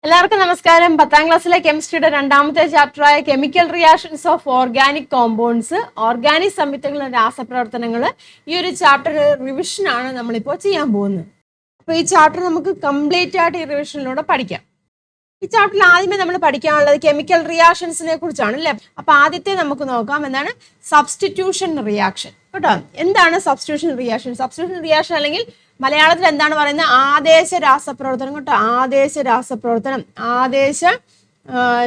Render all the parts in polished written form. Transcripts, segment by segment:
എല്ലാവർക്കും നമസ്കാരം. 10ാം ക്ലാസ്സിലെ കെമിസ്ട്രിയുടെ രണ്ടാമത്തെ ചാപ്റ്ററായ chemical reactions of organic compounds, organic സംയുക്തങ്ങളുടെ രാസപ്രവർത്തനങ്ങൾ, ഈ ഒരു ചാപ്റ്റർ റിവിഷൻ ആണ് നമ്മളിപ്പോൾ ചെയ്യാൻ പോകുന്നത്. അപ്പോൾ ഈ ചാപ്റ്റർ നമുക്ക് കംപ്ലീറ്റ് ആയിട്ട് ഈ റിവിഷനിലൂടെ പഠിക്കാം. ഈ ചാപ്റ്ററിൽ ആദ്യമേ നമ്മൾ പഠിക്കാനുള്ളത് കെമിക്കൽ റിയാക്ഷൻസിനെ കുറിച്ചാണ് അല്ലേ. അപ്പൊ ആദ്യത്തെ നമുക്ക് നോക്കാം, എന്താണ് സബ്സ്റ്റിറ്റ്യൂഷൻ റിയാക്ഷൻ. കേട്ടോ, എന്താണ് സബ്സ്റ്റിറ്റ്യൂഷൻ റിയാക്ഷൻ? സബ്സ്റ്റിറ്റ്യൂഷൻ റിയാക്ഷൻ അല്ലെങ്കിൽ മലയാളത്തിൽ എന്താണ് പറയുന്നത്? ആദേശ രാസപ്രവർത്തനം. കേട്ടോ, ആദേശ രാസപ്രവർത്തനം, ആദേശ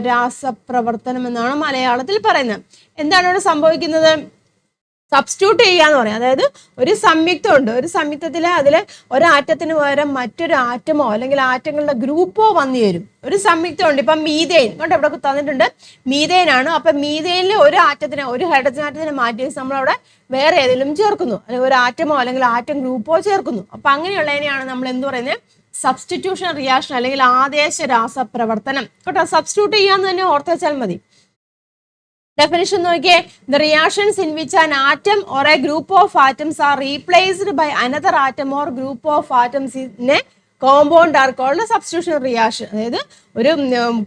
രാസപ്രവർത്തനം എന്നാണ് മലയാളത്തിൽ പറയുന്നത്. എന്താണ് ഇവിടെ സംഭവിക്കുന്നത്? സബ്സ്റ്റിറ്റ്യൂട്ട് ചെയ്യാന്ന് പറയാം. അതായത് ഒരു സംയുക്തം ഉണ്ട്, ഒരു സംയുക്തത്തിൽ അതിൽ ഒരാറ്റത്തിന് പകരം മറ്റൊരു ആറ്റമോ അല്ലെങ്കിൽ ആറ്റങ്ങളുടെ ഗ്രൂപ്പോ വന്നു ചേരും. ഒരു സംയുക്തം ഉണ്ട്, ഇപ്പം മീഥേൻ കൊണ്ട് ഇവിടെ തന്നിട്ടുണ്ട്, മീഥേൻ ആണ്. അപ്പൊ മീഥേനിൽ ഒരു ആറ്റത്തിനെ, ഒരു ഹൈഡ്രജൻ ആറ്റത്തിനെ മാറ്റി നമ്മളവിടെ വേറെ ഏതെങ്കിലും ചേർക്കുന്നു, അല്ലെങ്കിൽ ഒരു ആറ്റമോ അല്ലെങ്കിൽ ആറ്റം ഗ്രൂപ്പോ ചേർക്കുന്നു. അപ്പൊ അങ്ങനെയുള്ളതിനെയാണ് നമ്മൾ എന്ത് പറയുന്നത്? സബ്സ്റ്റിറ്റ്യൂഷൻ റിയാക്ഷൻ അല്ലെങ്കിൽ ആദേശ രാസപ്രവർത്തനം. കേട്ടോ, സബ്സ്റ്റിറ്റ്യൂട്ട് ചെയ്യാന്ന് തന്നെ ഓർത്ത് വെച്ചാൽ മതി. Definition നോക്കിയേ, the reactions in which an atom or a group of atoms are replaced by another atom or group of atoms in a compound are called substitution reaction. അതായത് ഒരു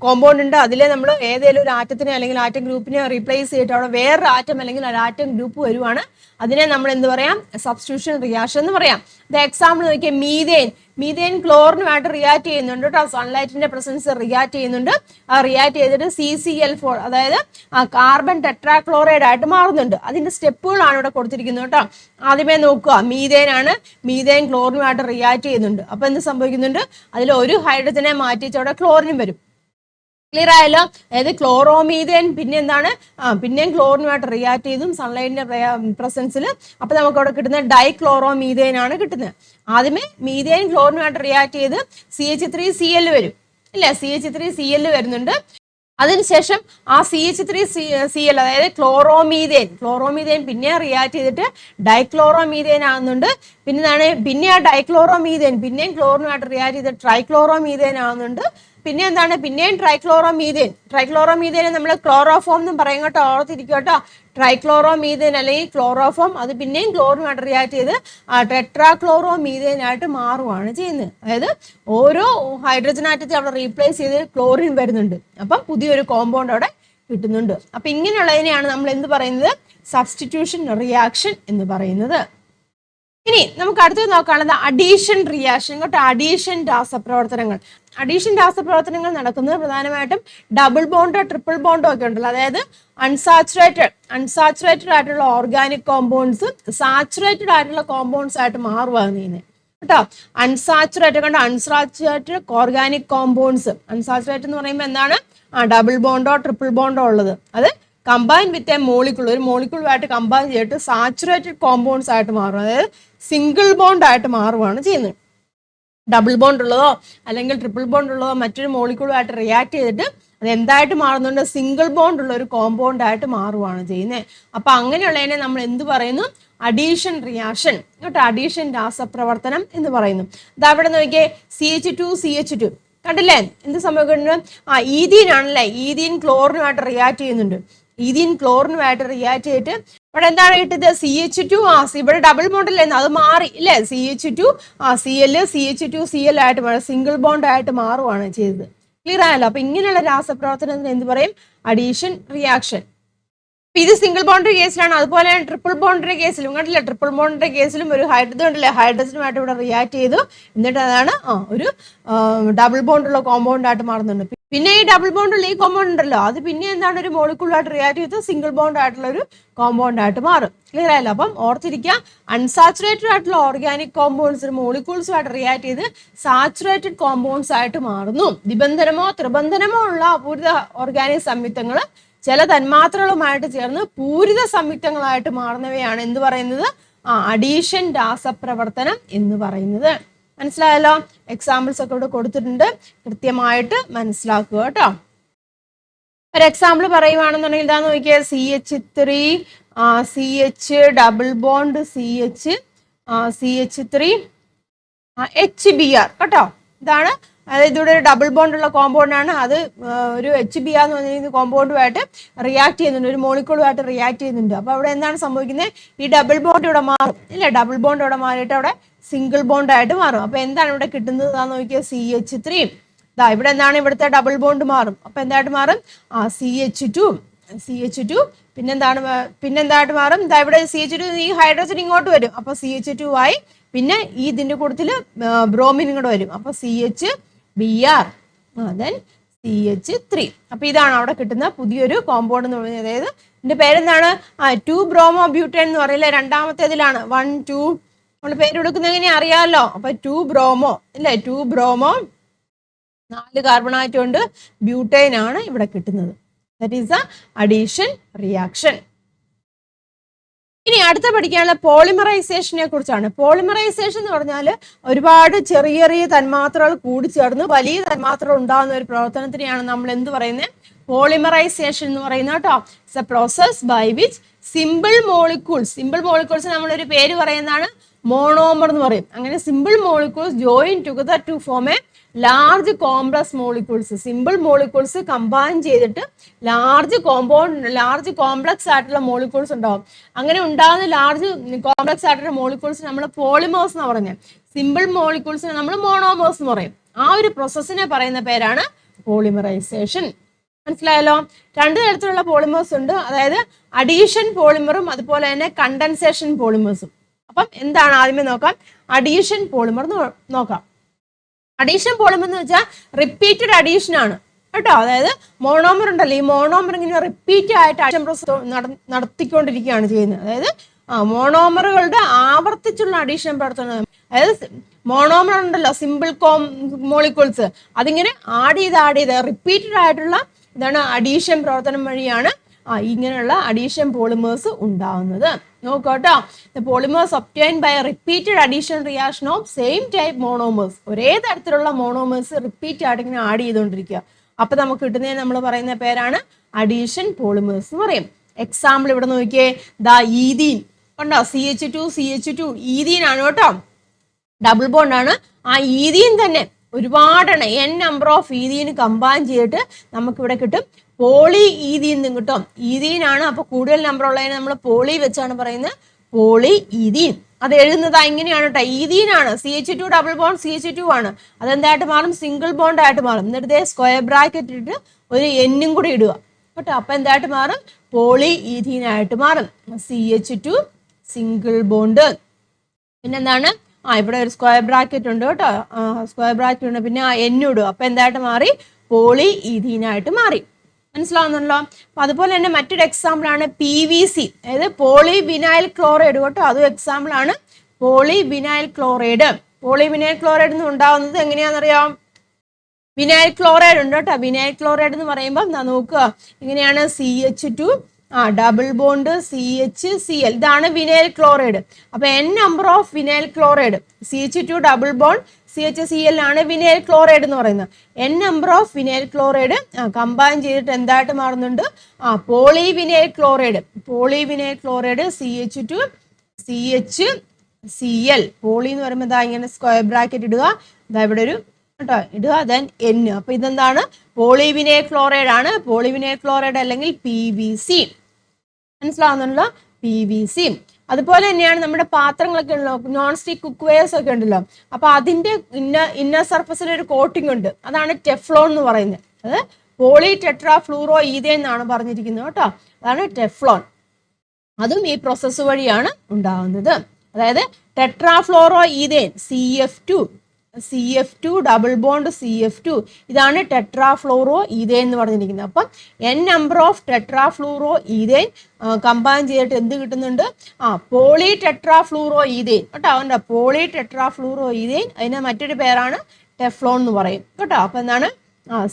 കോമ്പൗണ്ട് ഉണ്ട്, അതിലെ നമ്മൾ ഏതെങ്കിലും ഒരു ആറ്റത്തിനെ അല്ലെങ്കിൽ ആറ്റം ഗ്രൂപ്പിനെ റീപ്ലേസ് ചെയ്തിട്ട് അവിടെ വേറൊരു ആറ്റം അല്ലെങ്കിൽ ഒരു ആറ്റം ഗ്രൂപ്പ് വരുവാണ്. അതിനെ നമ്മൾ എന്ത് പറയാം? സബ്സ്റ്റിറ്റ്യൂഷൻ റിയാക്ഷൻ എന്ന് പറയാം. എക്സാമ്പിൾ നോക്കിയാൽ മീഥേൻ. മീഥേൻ ക്ലോറിനുമായിട്ട് റിയാക്ട് ചെയ്യുന്നുണ്ട് കേട്ടോ, സൺലൈറ്റിന്റെ പ്രസൻസ് റിയാക്ട് ചെയ്യുന്നുണ്ട്. ആ റിയാക്ട് ചെയ്തിട്ട് CCl4 അതായത് കാർബൺ ടെട്രാക്ലോറൈഡ് ആയിട്ട് മാറുന്നുണ്ട്. അതിന്റെ സ്റ്റെപ്പുകളാണ് ഇവിടെ കൊടുത്തിരിക്കുന്നത് കേട്ടോ. ആദ്യമേ നോക്കുക, മീഥേൻ ആണ്, മീഥേൻ ക്ലോറിനുമായിട്ട് റിയാക്ട് ചെയ്യുന്നുണ്ട്. അപ്പൊ എന്ത് സംഭവിക്കുന്നുണ്ട്? അതിൽ ഒരു ഹൈഡ്രജനെ മാറ്റിച്ച് അവിടെ ക്ലോറിനും വരും. ക്ലിയർ ആയല്ലോ? അതായത് ക്ലോറോമീഥേൻ പിന്നെ എന്താണ്? പിന്നെയും ക്ലോറിനുമായിട്ട് റിയാക്ട് ചെയ്തും സൺലൈറ്റിന്റെ പ്രസൻസിൽ. അപ്പൊ നമുക്ക് അവിടെ കിട്ടുന്ന ഡൈക്ലോറോമീഥേൻ ആണ് കിട്ടുന്നത്. ആദ്യമേ മീഥേൻ ക്ലോറിനുമായിട്ട് റിയാക്ട് ചെയ്ത് CH3Cl വരും ഇല്ലേ, CH3Cl വരുന്നുണ്ട്. അതിനുശേഷം ആ CH3Cl അതായത് ക്ലോറോമീഥേൻ പിന്നെ റിയാക്ട് ചെയ്തിട്ട് ഡൈക്ലോറോമീഥേൻ ആകുന്നുണ്ട്. പിന്നെ ആ ഡൈക്ലോറോമീഥേൻ പിന്നെയും ക്ലോറിനുമായിട്ട് റിയാക്ട് ചെയ്ത് ട്രൈക്ലോറോമീഥേൻ ആകുന്നുണ്ട്. പിന്നെ എന്താണ്? പിന്നെയും ട്രൈക്ലോറോമീഥേനെ നമ്മൾ ക്ലോറോഫോം എന്നും പറയും കേട്ടോ, ഓർത്തിരിക്കും കേട്ടോ. ട്രൈക്ലോറോമീഥേൻ അല്ലെങ്കിൽ ക്ലോറോഫോം അത് പിന്നെയും ക്ലോറിനുമായിട്ട് റിയാക്ട് ചെയ്ത് ടെട്രാക്ലോറോമീഥേൻ ആയിട്ട് മാറുകയാണ് ചെയ്യുന്നത്. അതായത് ഓരോ ഹൈഡ്രജൻ ആറ്റത്തെ അവിടെ റീപ്ലേസ് ചെയ്ത് ക്ലോറിൻ വരുന്നുണ്ട്. അപ്പം പുതിയൊരു കോമ്പൗണ്ട് അവിടെ കിട്ടുന്നുണ്ട്. അപ്പൊ ഇങ്ങനെയുള്ളതിനെയാണ് നമ്മൾ എന്ത് പറയുന്നത്? സബ്സ്റ്റിറ്റ്യൂഷൻ റിയാക്ഷൻ എന്ന് പറയുന്നത്. ഇനി നമുക്ക് അടുത്തത് നോക്കാനുള്ളത് അഡീഷൻ റിയാക്ഷൻ. കേട്ടോ, അഡീഷൻ രാസപ്രവർത്തനങ്ങൾ. അഡീഷൻ രാസപ്രവർത്തനങ്ങൾ നടക്കുന്നത് പ്രധാനമായിട്ടും ഡബിൾ ബോണ്ടോ ട്രിപ്പിൾ ബോണ്ടോ ഒക്കെ ഉണ്ടല്ലോ. അതായത് അൺസാച്ചുറേറ്റഡ് ആയിട്ടുള്ള ഓർഗാനിക് കോമ്പൗണ്ട്സ് സാച്ചുറേറ്റഡ് ആയിട്ടുള്ള കോമ്പൗണ്ട്സ് ആയിട്ട് മാറുകയാണ് ചെയ്യുന്നത് കേട്ടോ. Unsaturated organic compounds. അൺസാച്ചുറേറ്റഡ് എന്ന് പറയുമ്പോൾ എന്താണ്? ഡബിൾ ബോണ്ടോ ട്രിപ്പിൾ ബോണ്ടോ ഉള്ളത്. അത് കമ്പൈൻ വിത്ത് എ മോളിക്യൂൾ, ഒരു മോളിക്യൂളുമായിട്ട് കമ്പൈൻ ചെയ്തിട്ട് സാച്ചുറേറ്റഡ് കോമ്പൗണ്ട്സ് ആയിട്ട് മാറും. അതായത് സിംഗിൾ ബോണ്ട് ആയിട്ട് മാറുകയാണ് ചെയ്യുന്നത്. ഡബിൾ ബോണ്ട് ഉള്ളതോ അല്ലെങ്കിൽ ട്രിപ്പിൾ ബോണ്ട് ഉള്ളതോ മറ്റൊരു മോളിക്യൂളുമായിട്ട് റിയാക്ട് ചെയ്തിട്ട് അത് എന്തായിട്ട് മാറുന്നുണ്ട്? സിംഗിൾ ബോണ്ട് ഉള്ള ഒരു കോമ്പൗണ്ട് ആയിട്ട് മാറുകയാണ് ചെയ്യുന്നത്. അപ്പൊ അങ്ങനെയുള്ളതിനെ നമ്മൾ എന്ത് പറയുന്നു? അഡീഷൻ റിയാക്ഷൻ കേട്ടോ, അഡീഷൻ രാസപ്രവർത്തനം എന്ന് പറയുന്നു. ഇത് അവിടെ നോക്കിയേ, CH2 കണ്ടില്ലേ എന്ത് സംഭവിക്കുന്നുണ്ട്? ഈഥീൻ ആണല്ലേ, ഈഥീൻ ക്ലോറിനുമായിട്ട് റിയാക്ട് ചെയ്യുന്നുണ്ട്. ഈഥീൻ ക്ലോറിനുമായിട്ട് റിയാക്ട് ചെയ്തിട്ട് ഇവിടെ എന്താണ് കിട്ടിയത്? CH2 ഇവിടെ ഡബിൾ ബോണ്ടല്ലേ, അത് മാറി ഇല്ലേ, CH2 CH2Cl ആയിട്ട് മാറി സിംഗിൾ ബോണ്ട് ആയിട്ട് മാറുകയാണ് ചെയ്തത്. ക്ലിയർ ആയല്ലോ? അപ്പൊ ഇങ്ങനെയുള്ള രാസപ്രവർത്തനത്തിന് എന്ത് പറയും? Addition reaction. ഇത് സിംഗിൾ ബോണ്ടറി കേസിലാണ്. അതുപോലെ ട്രിപ്പിൾ ബോണ്ടറി കേസിലും കണ്ടില്ല, ട്രിപ്പിൾ ബോണ്ടറി കേസിലും ഒരു ഹൈഡ്രജനുമായിട്ട് ഇവിടെ റിയാക്ട് ചെയ്തു. എന്നിട്ട് അതാണ് ഒരു ഡബിൾ ബോണ്ടുള്ള കോമ്പൗണ്ട് ആയിട്ട് മാറുന്നുണ്ട്. പിന്നെ ഈ ഡബിൾ ബോണ്ടുള്ള ഈ കോമ്പൗണ്ട് ഉണ്ടല്ലോ, അത് പിന്നെ എന്താണ്? ഒരു മോളിക്യൂളായിട്ട് റിയാക്ട് ചെയ്ത് സിംഗിൾ ബോണ്ട് ആയിട്ടുള്ള ഒരു കോമ്പൗണ്ട് ആയിട്ട് മാറും. ക്ലിയർ ആയല്ലോ? അപ്പം ഓർത്തിരിക്കുക, അൺസാച്ചുറേറ്റഡ് ആയിട്ടുള്ള ഓർഗാനിക് കോമ്പൗണ്ട്സ് മോളിക്യൂൾസുമായിട്ട് റിയാക്ട് ചെയ്ത് സാച്ചുറേറ്റഡ് കോമ്പൗണ്ട്സ് ആയിട്ട് മാറുന്നു. നിബന്ധനമോ ത്രിബന്ധനമോ ഉള്ള അപൂരിത ഓർഗാനിക് സംയുക്തങ്ങൾ ചില തന്മാത്രകളുമായിട്ട് ചേർന്ന് പൂരിത സംയുക്തങ്ങളായിട്ട് മാറുന്നവയാണ് എന്ത് പറയുന്നത്? അഡീഷൻ രാസപ്രവർത്തനം എന്ന് പറയുന്നത്. മനസ്സിലായല്ലോ? എക്സാമ്പിൾസ് ഒക്കെ ഇവിടെ കൊടുത്തിട്ടുണ്ട്, കൃത്യമായിട്ട് മനസ്സിലാക്കുക കേട്ടോ. ഒരു എക്സാമ്പിൾ പറയുവാണെന്നുണ്ടെങ്കിൽ ഇതാ നോക്കിയേ, CH3 CH double bond CH3 HBr കേട്ടോ. ഇതാണ്, അതായത് ഇവിടെ ഒരു ഡബിൾ ബോണ്ട് ഉള്ള കോമ്പൗണ്ട് ആണ്. അത് ഒരു HBr എന്ന് പറഞ്ഞ കോമ്പൗണ്ടുമായിട്ട് റിയാക്ട് ചെയ്യുന്നുണ്ട്, ഒരു മോളിക്യൂളുമായിട്ട് റിയാക്ട് ചെയ്യുന്നുണ്ട്. അപ്പൊ അവിടെ എന്താണ് സംഭവിക്കുന്നത്? ഈ ഡബിൾ ബോണ്ട് ഇവിടെ മാറും ഇല്ല, ഡബിൾ ബോണ്ട് ഇവിടെ മാറിയിട്ട് അവിടെ സിംഗിൾ ബോണ്ട് ആയിട്ട് മാറും. അപ്പൊ എന്താണ് ഇവിടെ കിട്ടുന്നത്? നോക്കിയാൽ CH3 ഇവിടെ എന്താണ് ഇവിടുത്തെ ഡബിൾ ബോണ്ട് മാറും. അപ്പൊ എന്തായിട്ട് മാറും? CH2 പിന്നെന്തായിട്ട് മാറും? ഇവിടെ CH2 ഈ ഹൈഡ്രജൻ ഇങ്ങോട്ട് വരും, അപ്പൊ CH2 ആയി. പിന്നെ ഈ ഇതിന്റെ കൂട്ടത്തില് ബ്രോമിൻ ഇങ്ങോട്ട് വരും, അപ്പൊ CH(Br) then CH3. അപ്പൊ ഇതാണ് അവിടെ കിട്ടുന്ന പുതിയൊരു കോമ്പൗണ്ട് എന്ന് പറയുന്നത്. അതായത് ഇതിന്റെ പേരെന്താണ്? 2-ബ്രോമോ ബ്യൂട്ടേൻ എന്ന് പറയില്ലേ, രണ്ടാമത്തേതിലാണ്. 1 2 നമ്മൾ പേര് കൊടുക്കുന്നത് എങ്ങനെയാ അറിയാമല്ലോ. അപ്പൊ 2-ബ്രോമോ അല്ലേ, 2-ബ്രോമോ 4 കാർബൺ ആറ്റം ഉണ്ട്, ബ്യൂട്ടൈൻ ആണ് ഇവിടെ കിട്ടുന്നത്. That is a addition reaction. ഇനി അടുത്ത പഠിക്കാനുള്ള പോളിമറൈസേഷനെ കുറിച്ചാണ്. പോളിമറൈസേഷൻ എന്ന് പറഞ്ഞാൽ ഒരുപാട് ചെറിയ ചെറിയ തന്മാത്രകൾ കൂടിച്ചേർന്ന് വലിയ തന്മാത്രകൾ ഉണ്ടാകുന്ന ഒരു പ്രവർത്തനത്തിനെയാണ് നമ്മൾ എന്ത് പറയുന്നത്? പോളിമറൈസേഷൻ എന്ന് പറയുന്നത് കേട്ടോ. It's a process by which simple molecules നമ്മളൊരു പേര് പറയുന്നതാണ് മോണോമർ എന്ന് പറയും. അങ്ങനെ simple molecules join together to form a large complex molecules. Simple molecules combine ചെയ്തിട്ട് ലാർജ് കോംപ്ലക്സ് ആയിട്ടുള്ള മോളിക്യൂൾസ് ഉണ്ടാവും. അങ്ങനെ ഉണ്ടാകുന്ന ലാർജ് കോംപ്ലക്സ് ആയിട്ടുള്ള മോളിക്യൂൾസ് നമ്മൾ പോളിമേഴ്സ് എന്ന് പറഞ്ഞത്. സിമ്പിൾ മോളിക്യൂൾസിനെ നമ്മൾ മോണോമേഴ്സ് എന്ന് പറയും. ആ ഒരു പ്രോസസ്സിനെ പറയുന്ന പേരാണ് പോളിമറൈസേഷൻ. മനസ്സിലായല്ലോ? 2 തരത്തിലുള്ള പോളിമേഴ്സ് ഉണ്ട്, അതായത് അഡീഷൻ പോളിമറും അതുപോലെ തന്നെ കണ്ടൻസേഷൻ പോളിമേഴ്സും. അപ്പം എന്താണ് ആദ്യമേ നോക്കാം, അഡീഷൻ പോളിമർ നോക്കാം. അഡീഷൻ പോളിമർ എന്ന് വെച്ചാൽ റിപ്പീറ്റഡ് അഡീഷൻ ആണ് കേട്ടോ. അതായത് മോണോമർ ഉണ്ടല്ലോ, ഈ മോണോമർ ഇങ്ങനെ റിപ്പീറ്റ് ആയിട്ട് അഡീഷൻ പ്രോസസ് നടത്തിക്കൊണ്ടിരിക്കുകയാണ് ചെയ്യുന്നത്. അതായത് മോണോമറുകളുടെ ആവർത്തിച്ചുള്ള അഡീഷൻ പ്രവർത്തനം. അതായത് മോണോമർ ഉണ്ടല്ലോ, സിമ്പിൾ മോളിക്യൂൾസ്, അതിങ്ങനെ ആഡ് ചെയ്ത് റിപ്പീറ്റഡ് ആയിട്ടുള്ള ഇതാണ് അഡീഷൻ പ്രവർത്തനം വഴിയാണ് ഇങ്ങനെയുള്ള അഡീഷൻ പോളിമേഴ്സ് ഉണ്ടാവുന്നത്. നോക്കട്ടോ, polymers obtained by repeated addition reaction of same type monomers. ഒരേ തരത്തിലുള്ള മോണോമേഴ്സ് റിപ്പീറ്റ് ആയിട്ട് ഇങ്ങനെ ആഡ് ചെയ്തുകൊണ്ടിരിക്കുക. അപ്പൊ നമുക്ക് കിട്ടുന്നതിന് നമ്മൾ പറയുന്ന പേരാണ് അഡീഷൻ പോളിമേഴ്സ് എന്ന് പറയും. എക്സാമ്പിൾ ഇവിടെ നോക്കിയേ, ഈഥീൻ കണ്ടോ, CH2 ഈഥീൻ ആണ് കേട്ടോ, ഡബിൾ ബോണ്ട് ആണ്. ആ ഈഥീൻ തന്നെ ഒരുപാടാണ്, n number of ethene combine ചെയ്തിട്ട് നമുക്കിവിടെ കിട്ടും പോളി ഈഥീൻ എന്ന് കിട്ടും. ഈഥീൻ ആണ്, അപ്പൊ കൂടുതൽ നമ്പർ ഉള്ളതിനെ നമ്മൾ പോളി വെച്ചാണ് പറയുന്നത് പോളി ഈഥീൻ. അത് എഴുതുന്നത് ഇങ്ങനെയാണ് കേട്ടോ, ഈഥീൻ ആണ്, CH2 ഡബിൾ ബോണ്ട് CH2 ആണ്. അതെന്തായിട്ട് മാറും? സിംഗിൾ ബോണ്ട് ആയിട്ട് മാറും. എന്നിട്ട് സ്ക്വയർ ബ്രാക്കറ്റ് ഇട്ട് ഒരു എന്നും കൂടി ഇടുക കേട്ടോ. അപ്പൊ എന്തായിട്ട് മാറും? പോളി ഈഥീൻ ആയിട്ട് മാറും. CH2 single bond. പിന്നെന്താണ്? ഇവിടെ ഒരു സ്ക്വയർ ബ്രാക്കറ്റ് ഉണ്ട് കേട്ടോ, സ്ക്വയർ ബ്രാക്കറ്റ് ഉണ്ട്, പിന്നെ എന്നും ഇടുക. അപ്പൊ എന്തായിട്ട് മാറി? പോളി ഈഥീൻ ആയിട്ട് മാറി. മനസ്സിലാവുന്നല്ലോ? അപ്പൊ അതുപോലെ തന്നെ മറ്റൊരു എക്സാമ്പിൾ ആണ് PVC, അതായത് പോളി വിനൈൽ ക്ലോറൈഡ് കേട്ടോ. അതും എക്സാമ്പിൾ ആണ് poly vinyl chloride. Poly vinyl chloride എന്ന് ഉണ്ടാവുന്നത് എങ്ങനെയാണെന്നറിയാം? വിനൈൽ ക്ലോറൈഡ് ഉണ്ട് കേട്ടോ. വിനൈൽ ക്ലോറൈഡ് എന്ന് പറയുമ്പോൾ നോക്കുക, ഇങ്ങനെയാണ് CH2 ഡബിൾ ബോണ്ട് CHCl, ഇതാണ് വിനൈൽ ക്ലോറൈഡ്. അപ്പൊ n number of vinyl chloride, CH2 double bond CHCl ആണ് വിനൈൽ ക്ലോറൈഡ് എന്ന് പറയുന്നത്. n number of vinyl chloride combine ചെയ്തിട്ട് എന്തായിട്ട് മാറുന്നുണ്ട്? Poly vinyl chloride. Poly vinyl chloride CH2 CHCl. Poly എന്ന് പറയുമ്പോൾ ഇങ്ങനെ സ്ക്വയർ ബ്രാക്കറ്റ് ഇടുക, ഇവിടെ ഒരു കേട്ടോ ഇടുക, ദെൻ n. അപ്പൊ ഇതെന്താണ്? പോളി വിനൈൽ ക്ലോറൈഡ് ആണ്. പോളി വിനൈൽ ക്ലോറൈഡ് അല്ലെങ്കിൽ PVC. മനസ്സിലാവുന്നുണ്ടല്ലോ? PVC. അതുപോലെ തന്നെയാണ് നമ്മുടെ പാത്രങ്ങളൊക്കെ ഉണ്ടല്ലോ, നോൺ സ്റ്റിക് കുക്ക് വെയർസ് ഒക്കെ ഉണ്ടല്ലോ. അപ്പൊ അതിന്റെ ഇന്നർ സർഫസിൽ ഒരു കോട്ടിംഗ് ഉണ്ട്, അതാണ് ടെഫ്ലോൺ എന്ന് പറയുന്നത്. അത് പോളി ടെട്രാ ഫ്ലൂറോ ഈഥേൻ എന്നാണ് പറഞ്ഞിരിക്കുന്നത് കേട്ടോ. അതാണ് ടെഫ്ലോൺ. അതും ഈ പ്രോസസ്സ് വഴിയാണ് ഉണ്ടാകുന്നത്. അതായത് ടെട്രാഫ്ലോറോ ethane CF2 double bond CF2, ഇതാണ് ടെട്രാഫ്ലോറോ ഈഥേൻ എന്ന് പറഞ്ഞിരിക്കുന്നത്. അപ്പം n number of tetrafluoro ethane combine ചെയ്തിട്ട് എന്ത് കിട്ടുന്നുണ്ട്? പോളി ടെട്രാഫ്ലൂറോ ഈഥേൻ കേട്ടോ. അതുകൊണ്ട് പോളി ടെട്രാഫ്ലൂറോ ഈഥേൻ, അതിന് മറ്റൊരു പേരാണ് ടെഫ്ലോൺ എന്ന് പറയും കേട്ടോ. അപ്പൊ എന്താണ്?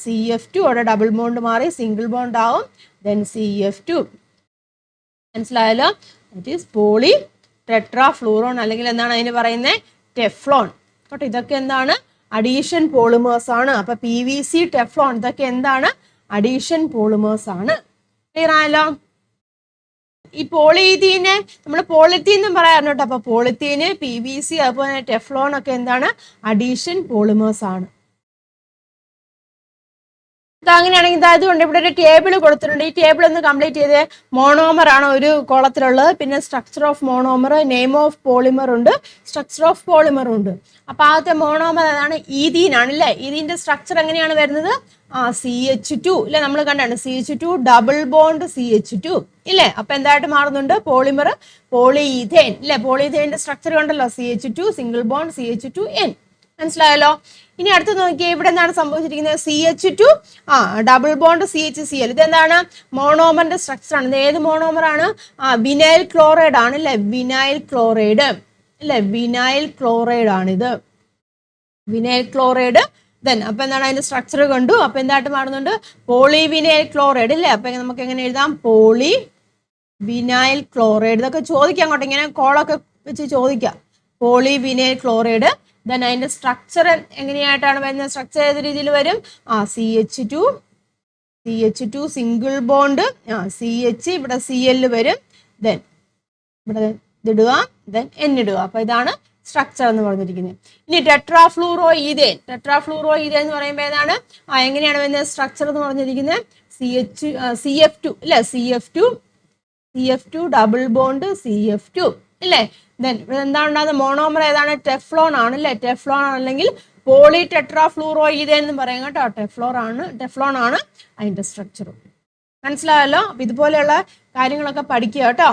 CF2 അവിടെ ഡബിൾ ബോണ്ട് മാറി സിംഗിൾ ബോണ്ട് ആവും, ദെൻ CF2. മനസ്സിലായല്ലോ? ദാറ്റ് ഈസ് പോളി ടെട്രാഫ്ലൂറോൺ, അല്ലെങ്കിൽ എന്താണ് അതിന് പറയുന്നത്? ടെഫ്ലോൺ കേട്ടോ. ഇതൊക്കെ എന്താണ്? അഡീഷൻ പോളിമേഴ്സ് ആണ്. അപ്പൊ PVC, ടെഫ്ലോൺ ഇതൊക്കെ എന്താണ്? അഡീഷൻ പോളിമേഴ്സ് ആണ്. ക്ലിയർ ആയല്ലോ? ഈ പോളിതീനെ നമ്മൾ പോളിത്തീൻ എന്നും പറയാറുണ്ട് കേട്ടോ. അപ്പൊ പോളിത്തീന്, PVC, അതുപോലെ ടെഫ്ലോൺ ഒക്കെ എന്താണ്? അഡീഷൻ പോളിമേഴ്സ് ആണ്. അങ്ങനെയാണെങ്കിൽ അതുകൊണ്ട് ഇവിടെ ഒരു ടേബിൾ കൊടുത്തിട്ടുണ്ട്. ഈ ടേബിൾ ഒന്ന് കംപ്ലീറ്റ് ചെയ്ത് മോണോമർ ആണ് ഒരു കോളത്തിലുള്ളത്. പിന്നെ structure of monomer, name of polymer ഉണ്ട്, സ്ട്രക്ചർ ഓഫ് പോളിമർ ഉണ്ട്. അപ്പൊ ആദ്യത്തെ മോണോമർ ഏതാണ്? ഈഥീൻ ആണ് അല്ലേ. ഈഥീന്റെ സ്ട്രക്ചർ എങ്ങനെയാണ് വരുന്നത്? CH2 ഇല്ലേ, നമ്മൾ കണ്ടാണ് CH2 ഡബിൾ ബോണ്ട് CH2 ഇല്ലേ. അപ്പൊ എന്തായിട്ട് മാറുന്നുണ്ട്? പോളിമർ പോളിഈഥേൻ ഇല്ലേ. പോളിഈഥേന്റെ സ്ട്രക്ചർ കണ്ടല്ലോ, CH2 സിംഗിൾ ബോണ്ട് CH2N. മനസ്സിലായല്ലോ. ഇനി അടുത്ത് നോക്കിയാൽ ഇവിടെ എന്താണ് സംഭവിച്ചിരിക്കുന്നത്? CH2 double bond CHCl. ഇതെന്താണ്? മോണോമറിന്റെ സ്ട്രക്ചർ ആണ്. ഇത് ഏത് മോണോമർ ആണ്? വിനൈൽ ക്ലോറൈഡ് ആണ് അല്ലെ. വിനൈൽ ക്ലോറൈഡ് അല്ലെ, വിനൈൽ ക്ലോറൈഡ് ആണിത്, വിനൈൽ ക്ലോറൈഡ്. ദെൻ അപ്പൊ എന്താണ് അതിന്റെ സ്ട്രക്ചർ കണ്ടു. അപ്പൊ എന്തായിട്ട് മാറുന്നുണ്ട്? പോളി വിനൈൽ ക്ലോറൈഡ് അല്ലേ. അപ്പൊ നമുക്ക് എങ്ങനെ എഴുതാം? Poly vinyl chloride. ഇതൊക്കെ ചോദിക്കാം അങ്ങോട്ട്, ഇങ്ങനെ കോളൊക്കെ വെച്ച് ചോദിക്കാം. Poly vinyl chloride. ദെൻ അതിന്റെ സ്ട്രക്ചർ എങ്ങനെയായിട്ടാണ് വരുന്നത്? സ്ട്രക്ചർ ഏത് രീതിയിൽ വരും? CH2 സിംഗിൾ ബോണ്ട് CH, ഇവിടെ Cl വരും. ദെൻ ഇവിടെ ഇതിടുക, ദെൻ N ഇടുക. അപ്പൊ ഇതാണ് സ്ട്രക്ചർ എന്ന് പറഞ്ഞിരിക്കുന്നത്. ഇനി ടെട്രാഫ്ലൂറോ ഈഥേൻ. ടെട്രാഫ്ലൂറോ ഈഥേൻ എന്ന് പറയുമ്പോൾ ഏതാണ്? എങ്ങനെയാണ് വരുന്നത് സ്ട്രക്ചർ എന്ന് പറഞ്ഞിരിക്കുന്നത്? CF2 അല്ലെ. CF2 ഡബിൾ ബോണ്ട് CF2 ഇല്ലേ. ദെൻ ഇവിടെ എന്താണ് ഉണ്ടാകുന്നത്? മോണോമർ ഏതാണ്? ടെഫ്ലോൺ ആണ് അല്ലെ. ടെഫ്ലോൺ അല്ലെങ്കിൽ പോളി ടെട്രാഫ്ലൂറോ ഈഥേൻ എന്ന് പറയും കേട്ടോ. ടെഫ്ലോൺ ആണ് അതിന്റെ സ്ട്രക്ചർ. മനസ്സിലായല്ലോ. അപ്പൊ ഇതുപോലെയുള്ള കാര്യങ്ങളൊക്കെ പഠിക്കുക കേട്ടോ.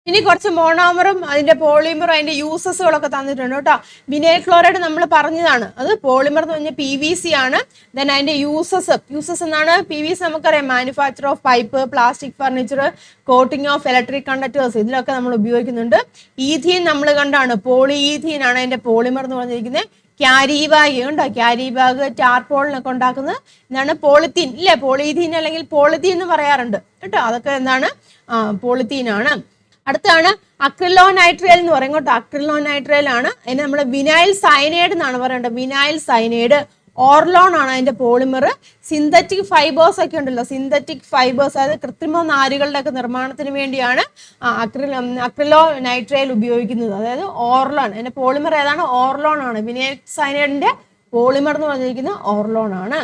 ഇനി കുറച്ച് മോണോമറും അതിന്റെ പോളിമറും അതിന്റെ യൂസസുകളൊക്കെ തന്നിട്ടുണ്ട് കേട്ടോ. വിനൈൽ ക്ലോറൈഡ് നമ്മൾ പറഞ്ഞതാണ്, അത് പോളിമർ എന്ന് പറഞ്ഞാൽ PVC ആണ്. ദെൻ അതിന്റെ യൂസസ് എന്നാണ്? PVC നമുക്കറിയാം, manufacture of pipe, plastic furniture, coating of electric conductors, ഇതിലൊക്കെ നമ്മൾ ഉപയോഗിക്കുന്നുണ്ട്. ഈഥീൻ നമ്മൾ കണ്ടാണ്, പോളി ഈഥീൻ ആണ് അതിന്റെ പോളിമർ എന്ന് പറഞ്ഞിരിക്കുന്നത്. ക്യാരി ബാഗ് ഉണ്ടോ? ക്യാരി ബാഗ്, ടാർപോളിനൊക്കെ ഉണ്ടാക്കുന്നത് എന്താണ്? പോളിത്തീൻ ഇല്ലേ. പോളിഈഥീൻ അല്ലെങ്കിൽ പോളിത്തീൻ എന്ന് പറയാറുണ്ട് കേട്ടോ. അതൊക്കെ എന്താണ്? പോളിത്തീൻ ആണ്. അടുത്താണ് അക്രിലോനൈട്രൈൽ എന്ന് പറയും കേട്ടോ. അക്രിലോനൈട്രൈൽ ആണ്. അതിന് നമ്മൾ വിനൈൽ സയനൈഡ് എന്നാണ് പറയേണ്ടത്. Vinyl cyanide. ഓർലോൺ ആണ് അതിന്റെ പോളിമർ. സിന്തറ്റിക് ഫൈബേഴ്സ് ഒക്കെ ഉണ്ടല്ലോ, സിന്തറ്റിക് ഫൈബേഴ്സ്, അതായത് കൃത്രിമ നാരുകളുടെ ഒക്കെ നിർമ്മാണത്തിന് വേണ്ടിയാണ് അക്രിലോനൈട്രൈൽ ഉപയോഗിക്കുന്നത്. അതായത് ഓർലോൺ. അതിന്റെ പോളിമർ ഏതാണ്? ഓർലോൺ ആണ്. വിനൈൽ സയനൈഡിന്റെ പോളിമർ എന്ന് പറഞ്ഞിരിക്കുന്നത് ഓർലോൺ ആണ്.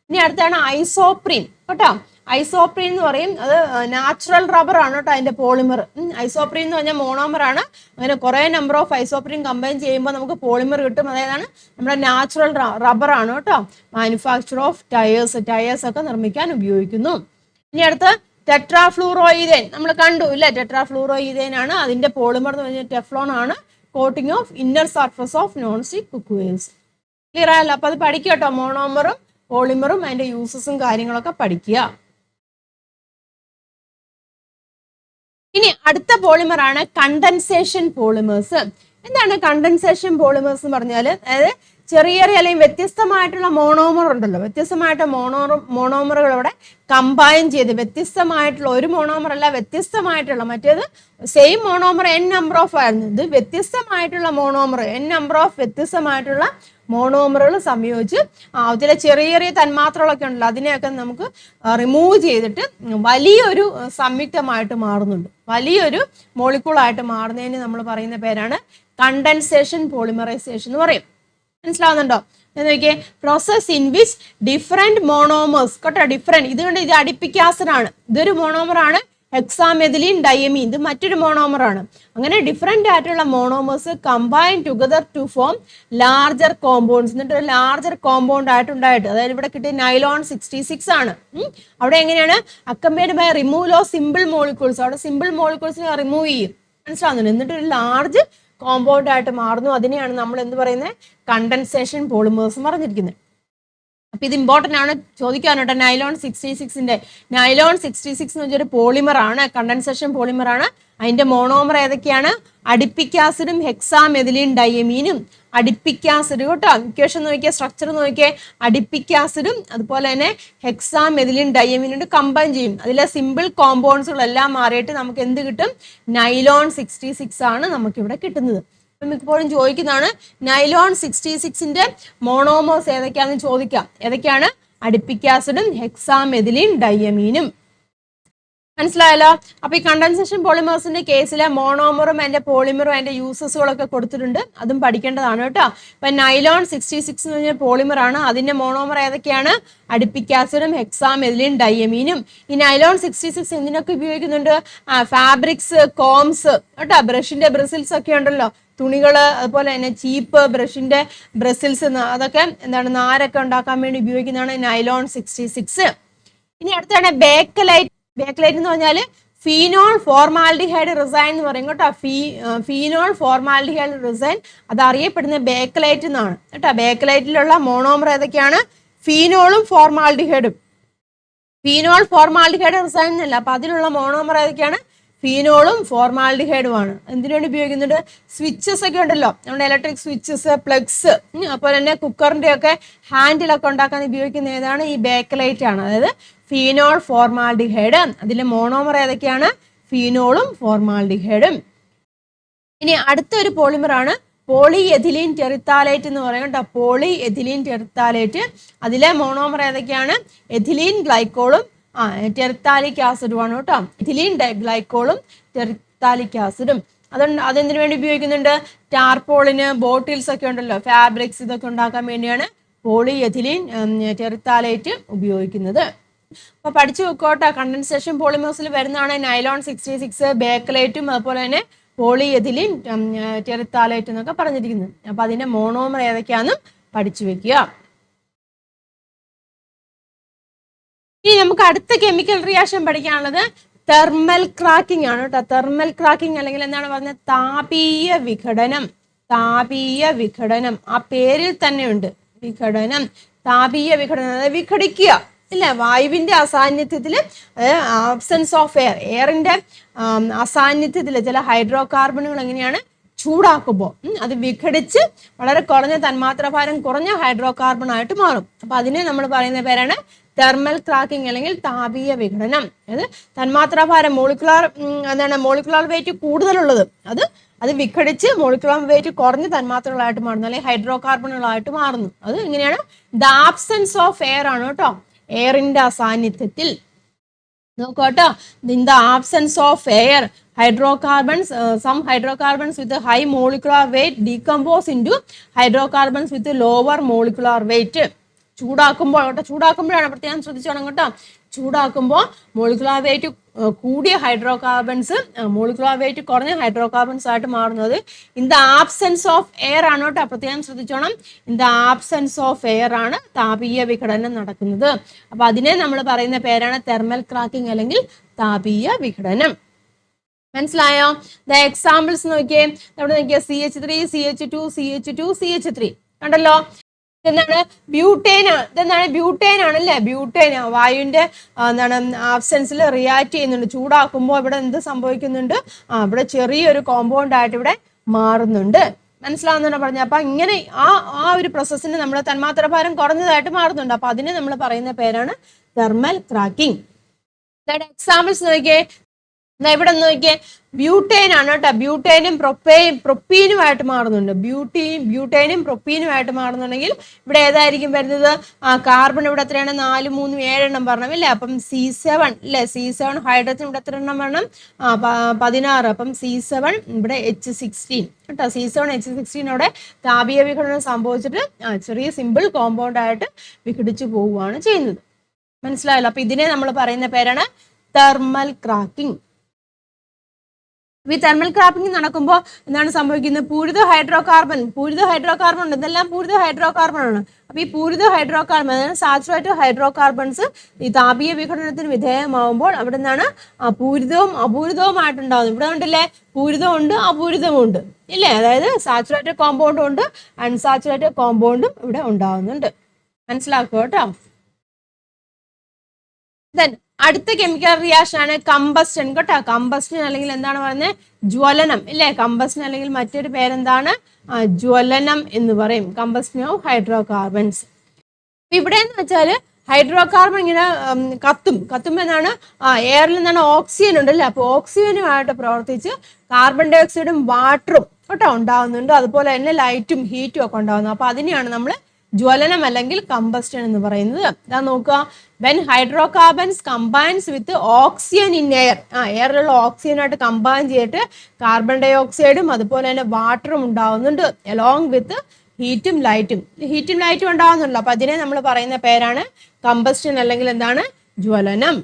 ഇനി അടുത്താണ് ഐസോപ്രീൻ കേട്ടോ. ഐസോപ്രീൻ എന്ന് പറയും, അത് നാച്ചുറൽ റബ്ബർ ആണ് കേട്ടോ അതിന്റെ പോളിമർ. ഐസോപ്രീൻ എന്ന് പറഞ്ഞാൽ മോണോമർ ആണ്. അങ്ങനെ കുറെ നമ്പർ ഓഫ് ഐസോപ്രീൻ കമ്പൈൻ ചെയ്യുമ്പോൾ നമുക്ക് പോളിമർ കിട്ടും. അതായത് നമ്മുടെ നാച്ചുറൽ റബ്ബർ ആണ് കേട്ടോ. മാനുഫാക്ചർ ഓഫ് ടയേഴ്സ് ഒക്കെ നിർമ്മിക്കാൻ ഉപയോഗിക്കുന്നു. ഇനി അടുത്ത് ടെട്രാഫ്ലൂറോ ഈഥേൻ നമ്മൾ കണ്ടു ഇല്ലേ. ടെട്രാഫ്ലൂറോ ഈഥേൻ ആണ് അതിന്റെ പോളിമർ എന്ന് പറഞ്ഞാൽ ടെഫ്ലോൺ ആണ്. Coating of inner surface of non stick cookwares. Clear ആയല്ലോ. അപ്പൊ അത് പഠിക്കുക കേട്ടോ. മോണോമറും പോളിമറും അതിന്റെ യൂസസും കാര്യങ്ങളൊക്കെ പഠിക്കുക. ഇനി അടുത്ത പോളിമർ ആണ് കണ്ടൻസേഷൻ പോളിമേഴ്സ്. എന്താണ് കണ്ടൻസേഷൻ പോളിമേഴ്സ് എന്ന് പറഞ്ഞാൽ? അതായത് ചെറിയ അല്ലെങ്കിൽ വ്യത്യസ്തമായിട്ടുള്ള മോണോമർ ഉണ്ടല്ലോ, വ്യത്യസ്തമായിട്ട് മോണോമറുകൾ ഇവിടെ കമ്പൈൻ ചെയ്ത്, വ്യത്യസ്തമായിട്ടുള്ള ഒരു മോണോമർ അല്ല, വ്യത്യസ്തമായിട്ടുള്ള, മറ്റേത് same monomer n number of ആയിരുന്നു. ഇത് വ്യത്യസ്തമായിട്ടുള്ള മോണോമർ, n നമ്പർ ഓഫ് വ്യത്യസ്തമായിട്ടുള്ള മോണോമറുകൾ സംയോജിച്ച് അതിലെ ചെറിയ ചെറിയ തന്മാത്രകളൊക്കെ ഉണ്ടല്ലോ, അതിനെയൊക്കെ നമുക്ക് റിമൂവ് ചെയ്തിട്ട് വലിയൊരു സംയുക്തമായിട്ട് മാറുന്നുണ്ട്. വലിയൊരു മോളിക്യൂളായിട്ട് മാറുന്നതിന് നമ്മൾ പറയുന്ന പേരാണ് കണ്ടൻസേഷൻ പോളിമറൈസേഷൻ എന്ന് പറയും. മനസ്സിലാവുന്നുണ്ടോ? നോക്കിയേ, process in which different monomers കേട്ടോ. ഡിഫറെന്റ്, ഇതുകൊണ്ട് ഇത് അഡിപ്പിക് ആസിഡ് ആണ്, ഇതൊരു മോണോമർ ആണ്. ഹെക്സാമെഥിലീൻ ഡയമീൻ, ഇത് മറ്റൊരു മോണോമർ ആണ്. അങ്ങനെ ഡിഫറെന്റ് ആയിട്ടുള്ള monomers combine together to form larger compounds. എന്നിട്ട് ഒരു ലാർജർ കോമ്പൗണ്ട് ആയിട്ടുണ്ടായിട്ട്, അതായത് ഇവിടെ കിട്ടിയ നൈലോൺ 66 ആണ്. അവിടെ എങ്ങനെയാണ്? Accompanied by removal of simple molecules. അവിടെ സിമ്പിൾ മോളിക്യൂൾസിനെ റിമൂവ് ചെയ്യും. മനസ്സിലാവുന്നുണ്ട്? എന്നിട്ട് ഒരു ലാർജ് കോമ്പൗണ്ട് ആയിട്ട് മാറുന്നു. അതിനെയാണ് നമ്മൾ എന്ത് പറയുന്നത്? കണ്ടൻസേഷൻ പോളിമേഴ്സ് പറഞ്ഞിരിക്കുന്നത്. അപ്പൊ ഇത് ഇമ്പോർട്ടന്റ് ആണ്, ചോദിക്കാനുണ്ട്. നൈലോൺ 66ന്റെ നൈലോൺ 66 എന്ന് വെച്ചൊരു പോളിമർ ആണ്, കണ്ടൻസേഷൻ പോളിമർ ആണ്. അതിന്റെ മോണോമർ ഏതൊക്കെയാണ്? അഡിപ്പിക് ആസിഡും ഹെക്സാമെഥിലീൻ ഡയമീനും. അഡിപ്പിക് ആസിഡ് കേട്ടോ, ഇക്വേഷൻ നോക്കിയാൽ സ്ട്രക്ചർ നോക്കിയാൽ അഡിപ്പിക് ആസിഡും അതുപോലെ തന്നെ ഹെക്സാമെഥിലീൻ ഡയമീനും കമ്പൈൻ ചെയ്യും. അതിലെ സിമ്പിൾ കോമ്പൗണ്ട്സുകളെല്ലാം മാറിയിട്ട് നമുക്ക് എന്ത് കിട്ടും? നൈലോൺ 66 ആണ് നമുക്കിവിടെ കിട്ടുന്നത്. മിക്കപ്പോഴും ചോദിക്കുന്നതാണ് നൈലോൺ 66ന്റെ മോണോമേഴ്സ് ഏതൊക്കെയാണെന്ന് ചോദിക്കാം. ഏതൊക്കെയാണ്? അഡിപ്പിക് ആസിഡും ഹെക്സാമെഥിലീൻ ഡയമീനും. മനസ്സിലായല്ലോ. അപ്പൊ ഈ കണ്ടൻസേഷൻ പോളിമേഴ്സിന്റെ കേസിലെ മോണോമറും അതിന്റെ പോളിമറും അതിന്റെ യൂസസുകളൊക്കെ കൊടുത്തിട്ടുണ്ട്, അതും പഠിക്കേണ്ടതാണ് കേട്ടോ. ഇപ്പൊ നൈലോൺ 66 എന്ന് പറഞ്ഞ പോളിമർ ആണ്. അതിന്റെ മോണോമർ ഏതൊക്കെയാണ്? അഡിപ്പിക് ആസിഡും ഹെക്സാമെഥിലിൻ ഡയമീനും. ഈ നൈലോൺ 66 എന്തിനൊക്കെ ഉപയോഗിക്കുന്നുണ്ട്? ഫാബ്രിക്സ്, കോംസ് കേട്ടോ, ബ്രഷിന്റെ ബ്രിസിൽസ് ഒക്കെ ഉണ്ടല്ലോ, തുണികള്, അതുപോലെ തന്നെ ചീപ്പ്, ബ്രഷിന്റെ ബ്രിസിൽസ്, അതൊക്കെ എന്താണ്, നാരൊക്കെ ഉണ്ടാക്കാൻ വേണ്ടി ഉപയോഗിക്കുന്നതാണ് നൈലോൺ 66. ഇനി അടുത്താണ് ബേക്കലൈറ്റ്. ബേക്കലൈറ്റ് എന്ന് പറഞ്ഞാൽ ഫീനോൾ ഫോർമാൽഡിഹൈഡ് റിസൈൻ എന്ന് പറയും കേട്ടോ. ഫീനോൾ ഫോർമാൽഡിഹൈഡ് റിസൈൻ, അത് അറിയപ്പെടുന്ന ബേക്കലൈറ്റ് എന്നാണ് കേട്ടോ. ബേക്കലൈറ്റിലുള്ള മോണോമർ ഏതൊക്കെയാണ്? ഫീനോളും ഫോർമാൽഡിഹൈഡും. ഫീനോൾ ഫോർമാൽഡിഹൈഡ് റിസൈൻ എന്നല്ല, അപ്പൊ അതിലുള്ള മോണോമർ ഏതൊക്കെയാണ്? ഫീനോളും ഫോർമാൽഡിഹൈഡുമാണ്. എന്തിനുവേണ്ടി ഉപയോഗിക്കുന്നുണ്ട്? സ്വിച്ചസ് ഒക്കെ ഉണ്ടല്ലോ, നമ്മുടെ ഇലക്ട്രിക് സ്വിച്ചസ്, പ്ലഗ്സ്, അതുപോലെ തന്നെ കുക്കറിന്റെ ഒക്കെ ഹാൻഡിലൊക്കെ ഉണ്ടാക്കാൻ ഉപയോഗിക്കുന്ന ഏതാണ്? ഈ ബേക്കലൈറ്റ് ആണ്. അതായത് ഫീനോൾ ഫോർമാൽഡിഹൈഡ്. അതിലെ മോണോമർ ഏതൊക്കെയാണ്? ഫീനോളും ഫോർമാൽഡിഹൈഡും. ഇനി അടുത്തൊരു പോളിമർ ആണ് പോളി എഥിലീൻ ടെറിത്താലേറ്റ് എന്ന് പറയും കേട്ടോ. പോളി എഥിലീൻ ടെറിത്താലേറ്റ്, അതിലെ മോണോമർ ഏതൊക്കെയാണ്? എഥിലീൻ ഗ്ലൈക്കോളും ടെറിത്താലിക് ആസിഡുമാണ് കേട്ടോ. എഥിലീൻ ഗ്ലൈക്കോളും ടെറിത്താലിക് ആസിഡും. അതെന്തിനു വേണ്ടി ഉപയോഗിക്കുന്നുണ്ട്? ടാർപോളിന്, ബോട്ടിൽസ് ഒക്കെ ഉണ്ടല്ലോ, ഫാബ്രിക്സ്, ഇതൊക്കെ ഉണ്ടാക്കാൻ വേണ്ടിയാണ് പോളി എഥിലീൻ ടെറിത്താലേറ്റ് ഉപയോഗിക്കുന്നത്. അപ്പൊ പഠിച്ചു വെക്കോട്ടെ. കണ്ടൻസേഷൻ പോളിമേഴ്സിൽ വരുന്നതാണ് നൈലോൺ 66, ബേക്കലൈറ്റും അതുപോലെ തന്നെ പോളി എഥിലീൻ ടെറിത്താലേറ്റ് എന്നൊക്കെ പറഞ്ഞിരിക്കുന്നത്. അപ്പൊ അതിന്റെ മോണോമർ ഏതൊക്കെയാണെന്നും പഠിച്ചു വെക്കുക. ഇനി നമുക്ക് അടുത്ത കെമിക്കൽ റിയാക്ഷൻ പഠിക്കാനുള്ളത് തെർമൽ ക്രാക്കിംഗ് ആണ് കേട്ടോ. തെർമൽ ക്രാക്കിംഗ് അല്ലെങ്കിൽ എന്താണ് പറഞ്ഞത്? താപീയ വിഘടനം. താപീയ വിഘടനം ആ പേരിൽ തന്നെ ഉണ്ട്, വിഘടനം. താപീയ വിഘടനം, അതായത് വിഘടിക്കുക ഇല്ല, വായുവിന്റെ അസാന്നിധ്യത്തില്, ആബ്സെൻസ് ഓഫ് എയർ, എയറിന്റെ അസാന്നിധ്യത്തില് ചില ഹൈഡ്രോ കാർബണുകൾ എങ്ങനെയാണ്? ചൂടാക്കുമ്പോൾ അത് വിഘടിച്ച് വളരെ കുറഞ്ഞ തന്മാത്രാഭാരം കുറഞ്ഞ ഹൈഡ്രോ കാർബൺ ആയിട്ട് മാറും. അപ്പൊ അതിനെ നമ്മൾ പറയുന്ന പേരാണ് തെർമൽ ക്രാക്കിംഗ് അല്ലെങ്കിൽ താപീയ വിഘടനം. അതായത് തന്മാത്രാഭാരം, മോളിക്കുലാർ വെയിറ്റ് കൂടുതലുള്ളത് അത് വിഘടിച്ച് മോളിക്കുലാർ വെയിറ്റ് കുറഞ്ഞ തന്മാത്രകളായിട്ട് മാറുന്നു, അല്ലെങ്കിൽ ഹൈഡ്രോ കാർബണുകളായിട്ട് മാറുന്നു. അത് എങ്ങനെയാണ്? ദ ആബ്സെൻസ് ഓഫ് എയർ ആണ് കേട്ടോ, എയറിന്റെ അസാന്നിധ്യത്തിൽ. നോക്കോട്ടോ, in the absence of air, hydrocarbons, some hydrocarbons with a high molecular weight decompose into hydrocarbons with a lower molecular weight. ചൂടാക്കുമ്പോഴാണ് പ്രത്യേകം ശ്രദ്ധിച്ചോണം കേട്ടോ. ചൂടാക്കുമ്പോൾ മോളിക്കുലാർ വെയിറ്റ് കൂടിയ ഹൈഡ്രോകാർബൺസ് മോളിക്കുലാർ വെയിറ്റ് കുറഞ്ഞ ഹൈഡ്രോകാർബൺസ് ആയിട്ട് മാറുന്നത് in the absence of air ആണ് കേട്ടോ. പ്രത്യേകം ശ്രദ്ധിച്ചോണം, in the absence of air ആണ് താപീയ വിഘടനം നടക്കുന്നത്. അപ്പൊ അതിനെ നമ്മൾ പറയുന്ന പേരാണ് തെർമൽ ക്രാക്കിംഗ് അല്ലെങ്കിൽ താപീയ വിഘടനം. മനസ്സിലായോ? ദ എക്സാമ്പിൾസ് നോക്കിയേ, അവിടെ നോക്കിയാൽ CH3, CH2, CH2, CH3 കണ്ടല്ലോ. ഇതെന്താണ്? ബ്യൂട്ടേൻ. ഇതെന്താണ്? ബ്യൂട്ടേൻ ആണല്ലേ. ബ്യൂട്ടേൻ വായുവിന്റെ ആബ്സെൻസിൽ റിയാക്ട് ചെയ്യുന്നുണ്ട്. ചൂടാക്കുമ്പോൾ ഇവിടെ എന്ത് സംഭവിക്കുന്നുണ്ട്? ഇവിടെ ചെറിയൊരു കോമ്പൗണ്ട് ആയിട്ട് ഇവിടെ മാറുന്നുണ്ട്. മനസ്സിലാവുന്നതാണ് പറഞ്ഞത്. അപ്പൊ ഇങ്ങനെ ആ ഒരു പ്രോസസ്സിന് നമ്മുടെ തന്മാത്രഭാരം കുറഞ്ഞതായിട്ട് മാറുന്നുണ്ട്. അപ്പൊ അതിനെ നമ്മൾ പറയുന്ന പേരാണ് തെർമൽ ക്രാക്കിംഗ്. എക്സാമ്പിൾസ് നോക്കിയേ, ഇവിടെ നോക്കിയേ, ബ്യൂട്ടേൻ ആണ് കേട്ടോ. ബ്യൂട്ടേനും പ്രൊപ്പീനുമായിട്ട് മാറുന്നുണ്ട്. ബ്യൂട്ടേനും പ്രൊപ്പീനുമായിട്ട് മാറുന്നുണ്ടെങ്കിൽ ഇവിടെ ഏതായിരിക്കും വരുന്നത്? കാർബൺ ഇവിടെ എത്രയാണ്? 4, 3, 7 എണ്ണം പറഞ്ഞു അല്ലേ. അപ്പം C7 അല്ലേ, C7 ഹൈഡ്രജൻ ഇവിടെ എത്ര എണ്ണം വേണം? 16. അപ്പം C7 ഇവിടെ H16 കേട്ടോ. C7 H16 അവിടെ താപീയ വിഘടനം സംഭവിച്ചിട്ട് ചെറിയ സിമ്പിൾ കോമ്പൗണ്ട് ആയിട്ട് വിഘടിച്ചു പോവുകയാണ് ചെയ്യുന്നത്. മനസ്സിലായല്ലോ? അപ്പൊ ഇതിനെ നമ്മൾ പറയുന്ന പേരാണ് തെർമൽ ക്രാക്കിംഗ്. ഈ തെർമൽ ക്രാക്കിംഗ് നടക്കുമ്പോൾ എന്താണ് സംഭവിക്കുന്നത്? പൂരിത ഹൈഡ്രോ കാർബൺ ഉണ്ട്. ഇതെല്ലാം പൂരിത ഹൈഡ്രോ കാർബൺ ആണ്. അപ്പൊ ഈ പൂരിത ഹൈഡ്രോ കാർബൺ, അതായത് സാച്ചുറേറ്റഡ് ഹൈഡ്രോ കാർബൺസ് ഈ താപീയ വിഘടനത്തിന് വിധേയമാവുമ്പോൾ അവിടെ നിന്നാണ് പൂരിതവും അപൂരിതവുമായിട്ടുണ്ടാകുന്നത്. ഇവിടെ ഉണ്ടല്ലേ, പൂരിതം ഉണ്ട്, അപൂരിതവും ഉണ്ട് ഇല്ലേ. അതായത് സാച്ചുറേറ്റഡ് കോമ്പൗണ്ടും ഉണ്ട്, അൺസാച്ചുറേറ്റഡ് കോമ്പൗണ്ടും ഇവിടെ ഉണ്ടാകുന്നുണ്ട്. മനസ്സിലാക്കുക കേട്ടോ. അടുത്ത കെമിക്കൽ റിയാക്ഷൻ ആണ് കമ്പസ്റ്റൻ കേട്ടോ. കമ്പസ്റ്റൻ അല്ലെങ്കിൽ എന്താണ് പറയുന്നത്? ജ്വലനം ഇല്ലേ. കമ്പസ്റ്റൻ അല്ലെങ്കിൽ മറ്റൊരു പേരെന്താണ്? ജ്വലനം എന്ന് പറയും. Combustion of hydro carbons. ഇവിടെ എന്ന് വെച്ചാൽ ഹൈഡ്രോ കാർബൺ ഇങ്ങനെ കത്തുമ്പോൾ എന്താണ്? എയറിൽ നിന്നാണ് ഓക്സിജൻ ഉണ്ടല്ലേ. അപ്പൊ ഓക്സിജനുമായിട്ട് പ്രവർത്തിച്ച് കാർബൺ ഡൈ ഓക്സൈഡും വാട്ടറും കേട്ടോ ഉണ്ടാകുന്നുണ്ട്. അതുപോലെ തന്നെ ലൈറ്റും ഹീറ്റും ഒക്കെ ഉണ്ടാകുന്നു. അപ്പൊ അതിനെയാണ് നമ്മൾ ജ്വലനം അല്ലെങ്കിൽ കമ്പസ്റ്റൻ എന്ന് പറയുന്നത്. ഇതാ നോക്കുക, when hydrocarbons combines with oxygen in air, എയറിലുള്ള ഓക്സിജനായിട്ട് കമ്പൈൻ ചെയ്തിട്ട് കാർബൺ ഡൈ ഓക്സൈഡും അതുപോലെ തന്നെ വാട്ടറും ഉണ്ടാവുന്നുണ്ട്, അലോങ് വിത്ത് ഹീറ്റും ലൈറ്റും. ഹീറ്റും ലൈറ്റും ഉണ്ടാവുന്നുണ്ടല്ലോ, അപ്പൊ അതിനെ നമ്മൾ പറയുന്ന പേരാണ് കമ്പസ്റ്റൻ അല്ലെങ്കിൽ എന്താണ്, ജ്വലനം.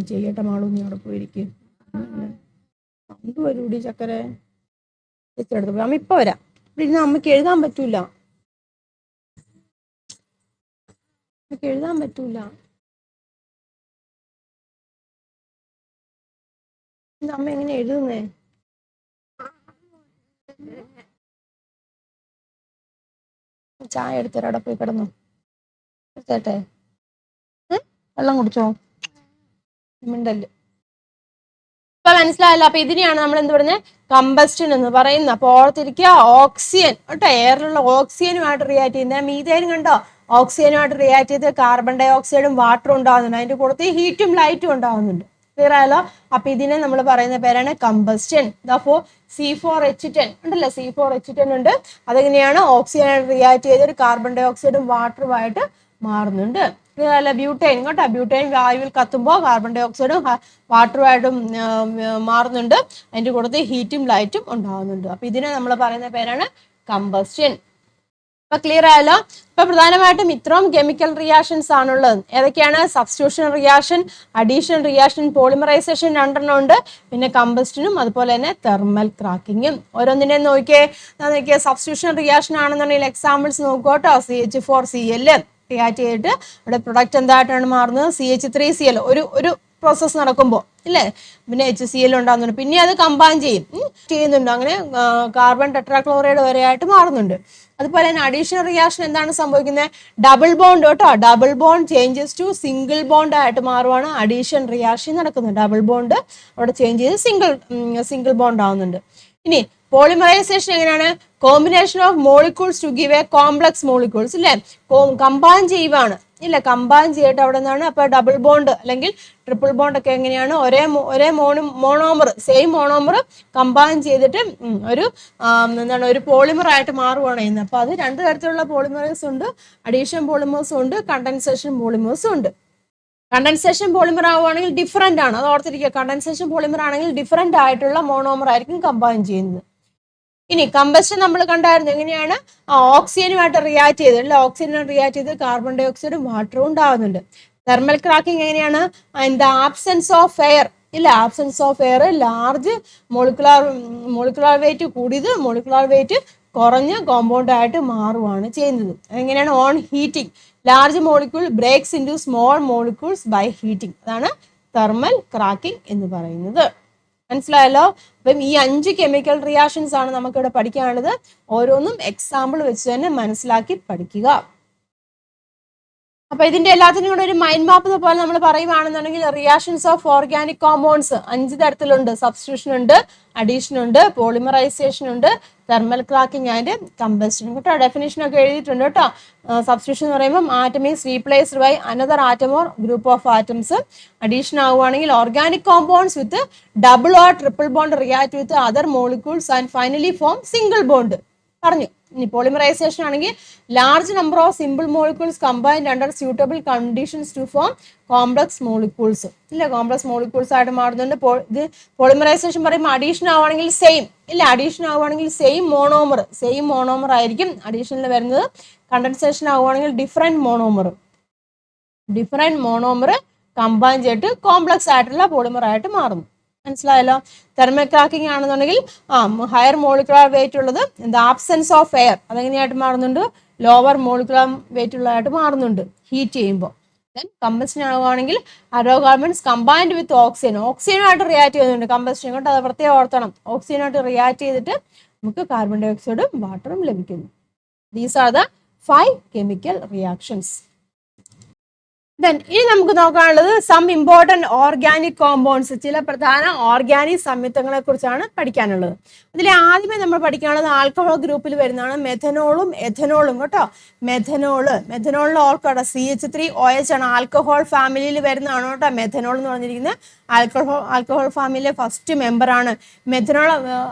ചെയ്യട്ടെ മാളൂ, നീ അവിടെ പോയിരിക്കും. വരൂടി ചക്കര എടുത്ത് പോയി, അമ്മ ഇപ്പൊ വരാം. ഇവിടെ അമ്മയ്ക്ക് എഴുതാൻ പറ്റൂല, എഴുതാൻ പറ്റൂല. അമ്മ എങ്ങനെ എഴുതുന്നേ? ചായ എടുത്തരാ, അവിടെ പോയി കിടന്നു. എടുത്തേട്ടെ, വെള്ളം കുടിച്ചോ, മിണ്ടല്. ഇപ്പൊ മനസ്സിലായല്ലോ. അപ്പൊ ഇതിനെയാണ് നമ്മൾ എന്ത് പറയുന്നത്, കമ്പസ്റ്റൻ എന്ന് പറയുന്നത്. അപ്പൊ ഓർത്തിരിക്കുക, ഓക്സിജൻ കേട്ടോ, എയറിലുള്ള ഓക്സിജനുമായിട്ട് റിയാക്ട് ചെയ്യുന്നത്. മീഥേൻ കണ്ടോ, ഓക്സിജനുമായിട്ട് റിയാക്ട് ചെയ്ത് കാർബൺ ഡൈ ഓക്സൈഡും വാട്ടറും ഉണ്ടാകുന്നുണ്ട്, അതിന്റെ കൂടത്തിൽ ഹീറ്റും ലൈറ്റും ഉണ്ടാകുന്നുണ്ട്. ക്ലിയർ ആയല്ലോ. അപ്പൊ ഇതിനെ നമ്മൾ പറയുന്ന പേരാണ് കമ്പസ്റ്റൻ. അപ്പോൾ C4H10 ഉണ്ടല്ലോ, C4H10 ഉണ്ട്, അതെങ്ങനെയാണ് ഓക്സിജനായിട്ട് റിയാക്ട് ചെയ്ത് കാർബൺ ഡൈ ഓക്സൈഡും വാട്ടറുമായിട്ട് മാറുന്നുണ്ട്. അല്ല ബ്യൂട്ടൈൻ കേട്ടോ, ബ്യൂട്ടൈൻ വായുവിൽ കത്തുമ്പോൾ കാർബൺ ഡൈ ഓക്സൈഡും വാട്ടറുമായിട്ടും മാറുന്നുണ്ട്, അതിൻ്റെ കൂടത്തിൽ ഹീറ്റും ലൈറ്റും ഉണ്ടാകുന്നുണ്ട്. അപ്പൊ ഇതിനെ നമ്മൾ പറയുന്ന പേരാണ് കമ്പസ്റ്റൻ. അപ്പൊ ക്ലിയർ ആയല്ലോ. ഇപ്പൊ പ്രധാനമായിട്ടും ഇത്രയും കെമിക്കൽ റിയാക്ഷൻസ് ആണുള്ളത്. ഏതൊക്കെയാണ്? Substitution reaction, addition reaction, polymerisation 2 ഉണ്ട്, പിന്നെ കമ്പസ്റ്റനും അതുപോലെ തന്നെ തെർമൽ ക്രാക്കിങ്ങും. ഓരോന്നിനെ നോക്കിയേ. സബ്സ്റ്റിറ്റ്യൂഷൻ റിയാക്ഷൻ ആണെന്നുണ്ടെങ്കിൽ എക്സാമ്പിൾസ് നോക്കുക കേട്ടോ. CH4Cl റിയാക്ട് ചെയ്തിട്ട് ഇവിടെ പ്രൊഡക്റ്റ് എന്തായിട്ടാണ് മാറുന്നത്? CH3Cl. ഒരു പ്രോസസ്സ് നടക്കുമ്പോൾ ഇല്ലേ, പിന്നെ HCl ഉണ്ടാകുന്നുണ്ട്, പിന്നെ അത് കമ്പൈൻ ചെയ്യുന്നുണ്ട്, അങ്ങനെ കാർബൺ ടെട്രാക്ലോറൈഡ് വരെയായിട്ട് മാറുന്നുണ്ട്. അതുപോലെ തന്നെ അഡീഷണൽ റിയാക്ഷൻ എന്താണ് സംഭവിക്കുന്നത്? ഡബിൾ ബോണ്ട് കേട്ടോ, double bond changes to single bond ആയിട്ട് മാറുവാണ് അഡീഷൻ റിയാക്ഷൻ നടക്കുന്നത്. ഡബിൾ ബോണ്ട് അവിടെ ചേഞ്ച് ചെയ്ത് സിംഗിൾ ബോണ്ട് ആവുന്നുണ്ട്. ഇനി പോളിമറൈസേഷൻ എങ്ങനെയാണ്? Combination of molecules to give a complex molecules ഇല്ലേ, കമ്പൈൻ ചെയ്യുവാണ് ഇല്ല, കമ്പൈൻ ചെയ്തിട്ട് അവിടെ നിന്നാണ്. അപ്പൊ ഡബിൾ ബോണ്ട് അല്ലെങ്കിൽ ട്രിപ്പിൾ ബോണ്ട് ഒക്കെ എങ്ങനെയാണ്? ഒരേ മോണോമർ, സെയിം മോണോമർ കമ്പൈൻ ചെയ്തിട്ട് ഒരു പോളിമർ ആയിട്ട് മാറുകയാണ് ചെയ്യുന്നത്. അപ്പൊ അത് 2 തരത്തിലുള്ള പോളിമേഴ്സ് ഉണ്ട്, അഡീഷൻ പോളിമേഴ്സും ഉണ്ട്, കണ്ടൻസേഷൻ പോളിമേഴ്സും ഉണ്ട്. കണ്ടൻസേഷൻ പോളിമർ ആവുകയാണെങ്കിൽ ഡിഫറെന്റ് ആണ്, അത് ഓർത്തിരിക്കുക. കണ്ടൻസേഷൻ പോളിമർ ആണെങ്കിൽ ഡിഫറെന്റ് ആയിട്ടുള്ള മോണോമർ ആയിരിക്കും കമ്പൈൻ ചെയ്യുന്നത്. ഇനി കമ്പസ്റ്റൻ നമ്മൾ കണ്ടായിരുന്നു, എങ്ങനെയാണ്? ഓക്സിജനുമായിട്ട് റിയാക്ട് ചെയ്ത് അല്ലെ, ഓക്സിജനുമായിട്ട് റിയാക്ട് ചെയ്ത് കാർബൺ ഡൈ ഓക്സൈഡും വാട്ടറും ഉണ്ടാകുന്നുണ്ട്. തെർമൽ ക്രാക്കിംഗ് എങ്ങനെയാണ്? In the absence of air ഇല്ല, absence of air large molecular weight കൂടിയത് മോളിക്കുലാർ വെയിറ്റ് കുറഞ്ഞ കോമ്പൗണ്ട് ആയിട്ട് മാറുകയാണ് ചെയ്യുന്നത്. എങ്ങനെയാണ്? On heating large molecule breaks into small molecules by heating. അതാണ് തെർമൽ ക്രാക്കിംഗ് എന്ന് പറയുന്നത്. മനസ്സിലായല്ലോ. അപ്പം ഈ 5 കെമിക്കൽ റിയാക്ഷൻസ് ആണ് നമുക്കിവിടെ പഠിക്കാനുള്ളത്. ഓരോന്നും എക്സാമ്പിൾ വെച്ച് തന്നെ മനസ്സിലാക്കി പഠിക്കുക. അപ്പൊ ഇതിന്റെ എല്ലാത്തിനും കൂടെ ഒരു മൈൻഡ് മാപ്പ് പോലെ നമ്മൾ പറയുകയാണെന്നുണ്ടെങ്കിൽ റിയാക്ഷൻസ് ഓഫ് ഓർഗാനിക് കോമ്പൗണ്ട്സ് 5 തരത്തിലുണ്ട്. സബ്സ്റ്റിറ്റ്യൂഷൻ ഉണ്ട്, അഡീഷൻ ഉണ്ട്, പോളിമറൈസേഷൻ ഉണ്ട്, തെർമൽ ക്രാക്കിംഗ് ആൻഡ് കമ്പസ്റ്റൻ. കേട്ടോ, ഡെഫിനേഷൻ ഒക്കെ എഴുതിയിട്ടുണ്ട് കേട്ടോ. സബ്സ്റ്റിറ്റ്യൂഷൻ എന്ന് പറയുമ്പോൾ atom is replaced by another atom or group of atoms. Addition ആവുകയാണെങ്കിൽ organic compounds with double or triple bond react with other molecules and finally form single bond പറഞ്ഞു. ഇനി polymerisation ആണെങ്കിൽ large number of simple molecules combined under suitable conditions to form complex molecules ഇല്ല, complex molecules ആയിട്ട് മാറുന്നുണ്ട്. ഇത് polymerisation പറയുമ്പോൾ addition ആവുകയാണെങ്കിൽ same ഇല്ല, അഡീഷൻ ആവുകയാണെങ്കിൽ സെയിം മോണോമർ ആയിരിക്കും അഡീഷനിൽ വരുന്നത്. കണ്ടൻസേഷൻ ആവുകയാണെങ്കിൽ ഡിഫറെന്റ് മോണോമർ കമ്പൈൻ ചെയ്തിട്ട് കോംപ്ലക്സ് ആയിട്ടുള്ള പോളിമർ ആയിട്ട് മാറുന്നു. മനസ്സിലായല്ലോ. തെർമൽ ക്രാക്കിംഗ് ആണെന്നുണ്ടെങ്കിൽ ഹയർ മോളിക്കുലാർ വെയിറ്റ് ഉള്ളത് എന്താ ആബ്സെൻസ് ഓഫ് എയർ അതെങ്ങനെയായിട്ട് മാറുന്നുണ്ട്? ലോവർ മോളിക്കുലാർ വെയിറ്റ് ഉള്ളതായിട്ട് മാറുന്നുണ്ട് ഹീറ്റ് ചെയ്യുമ്പോൾ. ദെൻ കമ്പസ്റ്റൻ ആവുകയാണെങ്കിൽ ഹൈഡ്രോകാർബൺസ് കമ്പൈൻഡ് വിത്ത് ഓക്സിജനുമായിട്ട് റിയാക്ട് ചെയ്യുന്നുണ്ട്. കമ്പസ്റ്റൻ കൊണ്ട് അത് പ്രത്യേകം ഓർത്തണം. ഓക്സിജനുമായിട്ട് റിയാക്ട് ചെയ്തിട്ട് നമുക്ക് കാർബൺ ഡൈ ഓക്സൈഡും വാട്ടറും ലഭിക്കുന്നു. These are the 5 chemical reactions. ഇനി നമുക്ക് നോക്കാനുള്ളത് സം ഇമ്പോർട്ടൻറ്റ് ഓർഗാനിക് കോമ്പൗണ്ട്സ്, ചില പ്രധാന ഓർഗാനിക് സംയുക്തങ്ങളെ കുറിച്ചാണ് പഠിക്കാനുള്ളത്. ഇതിൽ ആദ്യമേ നമ്മൾ പഠിക്കാനുള്ളത് ആൽക്കഹോൾ ഗ്രൂപ്പിൽ വരുന്നതാണ് മെഥനോളും എഥനോളും കേട്ടോ. മെഥനോളിൽ ഓർക്കട്ടോ CH3OH ആണ്, ആൽക്കഹോൾ ഫാമിലിയിൽ വരുന്നതാണ് കേട്ടോ. മെഥനോൾ എന്ന് പറഞ്ഞിരിക്കുന്നത് ആൽക്കഹോൾ ഫാമിലിയിലെ ഫസ്റ്റ് മെമ്പറാണ്. മെഥനോൾ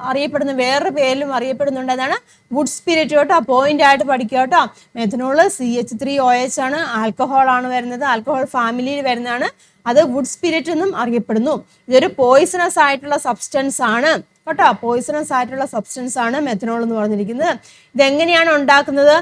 അറിയപ്പെടുന്ന വേറൊരു പേരിലും അറിയപ്പെടുന്നുണ്ട്, അതാണ് വുഡ് സ്പിരിറ്റ് കേട്ടോ. പോയിന്റ് ആയിട്ട് പഠിക്കുക കേട്ടോ. മെഥനോള് CH3OH ആണ്, ആൽക്കഹോൾ ആണ് വരുന്നത്, ആൽക്കഹോൾ ഫാമിലിയിൽ വരുന്നതാണ്. അത് വുഡ് സ്പിരിറ്റ് എന്നും അറിയപ്പെടുന്നു. ഇതൊരു പോയിസണസ് ആയിട്ടുള്ള സബ്സ്റ്റൻസ് ആണ് കേട്ടോ. പോയിസണസ് ആയിട്ടുള്ള സബ്സ്റ്റൻസ് ആണ് മെഥനോൾ എന്ന് പറഞ്ഞിരിക്കുന്നത്. ഇതെങ്ങനെയാണ് ഉണ്ടാക്കുന്നത്?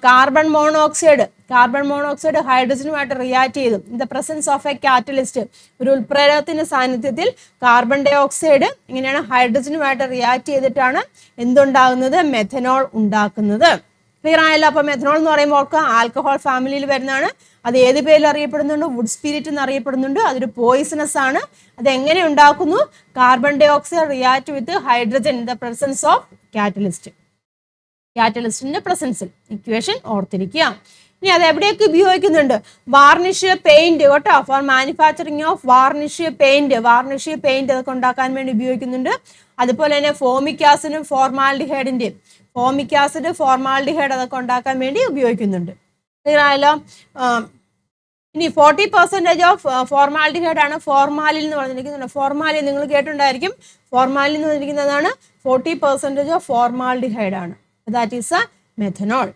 കാർബൺ മോണോക്സൈഡ് ഹൈഡ്രജനുമായിട്ട് റിയാക്ട് ചെയ്തു. In the presence of a catalyst, ഒരു ഉൽപ്രേരകത്തിന്റെ സാന്നിധ്യത്തിൽ കാർബൺ ഡൈ ഓക്സൈഡ് ഇങ്ങനെയാണ് ഹൈഡ്രജനുമായിട്ട് റിയാക്ട് ചെയ്തിട്ടാണ് എന്തുണ്ടാകുന്നത്? മെഥനോൾ ഉണ്ടാക്കുന്നത്. ക്ലിയർ ആയല്ലോ? അപ്പൊ മെഥനോൾ എന്ന് പറയുമ്പോൾ ആൽക്കഹോൾ ഫാമിലിയിൽ വരുന്നതാണ്. അത് ഏത് പേരിൽ അറിയപ്പെടുന്നുണ്ട്? വുഡ് സ്പിരിറ്റ് എന്ന് അറിയപ്പെടുന്നുണ്ട്. അതൊരു പോയിസണസ് ആണ്. അത് എങ്ങനെ ഉണ്ടാക്കുന്നു? Carbon dioxide react with hydrogen in the presence of കാറ്റലിസ്റ്റിന്റെ പ്രസൻസിൽ. ഇക്വേഷൻ ഓർത്തിരിക്കുക. ഇനി അത് എവിടെയൊക്കെ ഉപയോഗിക്കുന്നുണ്ട്? വാർണിഷ് പെയിന്റ് കേട്ടോ. For manufacturing of varnish paint അതൊക്കെ ഉണ്ടാക്കാൻ വേണ്ടി ഉപയോഗിക്കുന്നുണ്ട്. അതുപോലെ തന്നെ ഫോമിക് ആസിഡും ഫോർമിക് ആസിഡ് ഫോർമാൽഡിഹൈഡ് അതൊക്കെ ഉണ്ടാക്കാൻ വേണ്ടി ഉപയോഗിക്കുന്നുണ്ട്. ക്ലിയർ ആയല്ലോ? ഇനി 40% ഓഫ് ഫോർമാൽഡിഹൈഡ് ആണ് ഫോർമാലിൻ എന്ന് പറഞ്ഞിരിക്കുന്നത്. ഫോർമാലിൻ നിങ്ങൾ കേട്ടിട്ടുണ്ടായിരിക്കും. ഫോർമാലിൻ എന്ന് പറഞ്ഞിരിക്കുന്നതാണ് 40% ഓഫ് ഫോർമാൽഡിഹൈഡ് ആണ്. That is A methanol.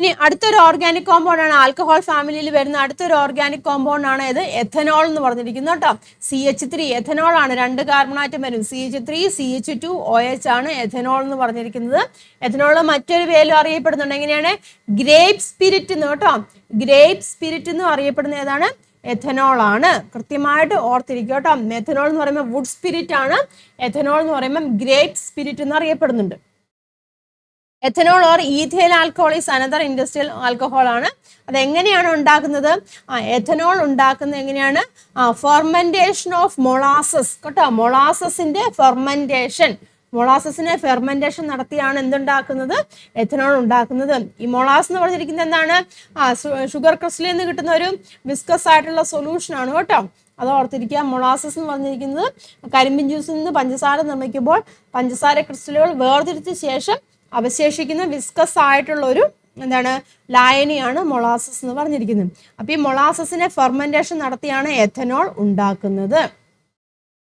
ഇനി അടുത്തൊരു ഓർഗാനിക് കോമ്പൗണ്ട് ആണ് ആൽക്കഹോൾ ഫാമിലിയിൽ വരുന്ന അടുത്തൊരു ഓർഗാനിക് കോമ്പൗണ്ട് ആണ് ഇത് എഥനോൾ എന്ന് പറഞ്ഞിരിക്കുന്നത് കേട്ടോ. CH3 എഥനോൾ ആണ്. 2 കാർബൺ ആറ്റം വരും. CH3 CH2OH ആണ് എഥനോൾ എന്ന് പറഞ്ഞിരിക്കുന്നത്. എഥനോൾ മറ്റൊരു പേരിൽ അറിയപ്പെടുന്നുണ്ട്. എങ്ങനെയാണ്? ഗ്രേപ്പ് സ്പിരിറ്റ് എന്ന് കേട്ടോ. ഗ്രേപ്പ് സ്പിരിറ്റ് എന്ന് അറിയപ്പെടുന്ന ഏതാണ്? എഥനോൾ ആണ്. കൃത്യമായിട്ട് ഓർത്തിരിക്കുക കേട്ടോ. മെഥനോൾ എന്ന് പറയുമ്പോൾ വുഡ് സ്പിരിറ്റ് ആണ്. എഥനോൾ എന്ന് പറയുമ്പോൾ ഗ്രേപ്പ് സ്പിരിറ്റ് എന്ന് അറിയപ്പെടുന്നുണ്ട്. Ethanol or ethyl alcohol is another industrial alcohol ആണ്. അത് എങ്ങനെയാണ് ഉണ്ടാക്കുന്നത്? എഥനോൾ ഉണ്ടാക്കുന്നത് എങ്ങനെയാണ്? ഫെർമെന്റേഷൻ ഓഫ് മൊളാസസ് കേട്ടോ. മൊളാസസിന്റെ ഫെർമെന്റേഷൻ നടത്തിയാണ് എന്തുണ്ടാക്കുന്നത്? എഥനോൾ ഉണ്ടാക്കുന്നത്. ഈ മൊളാസ് എന്ന് പറഞ്ഞിരിക്കുന്നത് എന്താണ്? ഷുഗർ ക്രിസ്റ്റലിൽ നിന്ന് കിട്ടുന്ന ഒരു വിസ്കസ് ആയിട്ടുള്ള സൊല്യൂഷൻ ആണ് കേട്ടോ. അത് ഓർത്തിരിക്കുക. മൊളാസസ് എന്ന് പറഞ്ഞിരിക്കുന്നത് കരിമ്പിൻ ജ്യൂസിൽ നിന്ന് പഞ്ചസാര നിർമ്മിക്കുമ്പോൾ പഞ്ചസാര ക്രിസ്റ്റലുകൾ വേർതിരിച്ച ശേഷം അവശേഷിക്കുന്ന വിസ്കസ് ആയിട്ടുള്ള ഒരു ലായനിയാണ് മൊളാസസ് എന്ന് പറഞ്ഞിരിക്കുന്നത്. അപ്പൊ ഈ മൊളാസസിനെ ഫെർമെന്റേഷൻ നടത്തിയാണ് എഥനോൾ ഉണ്ടാക്കുന്നത്.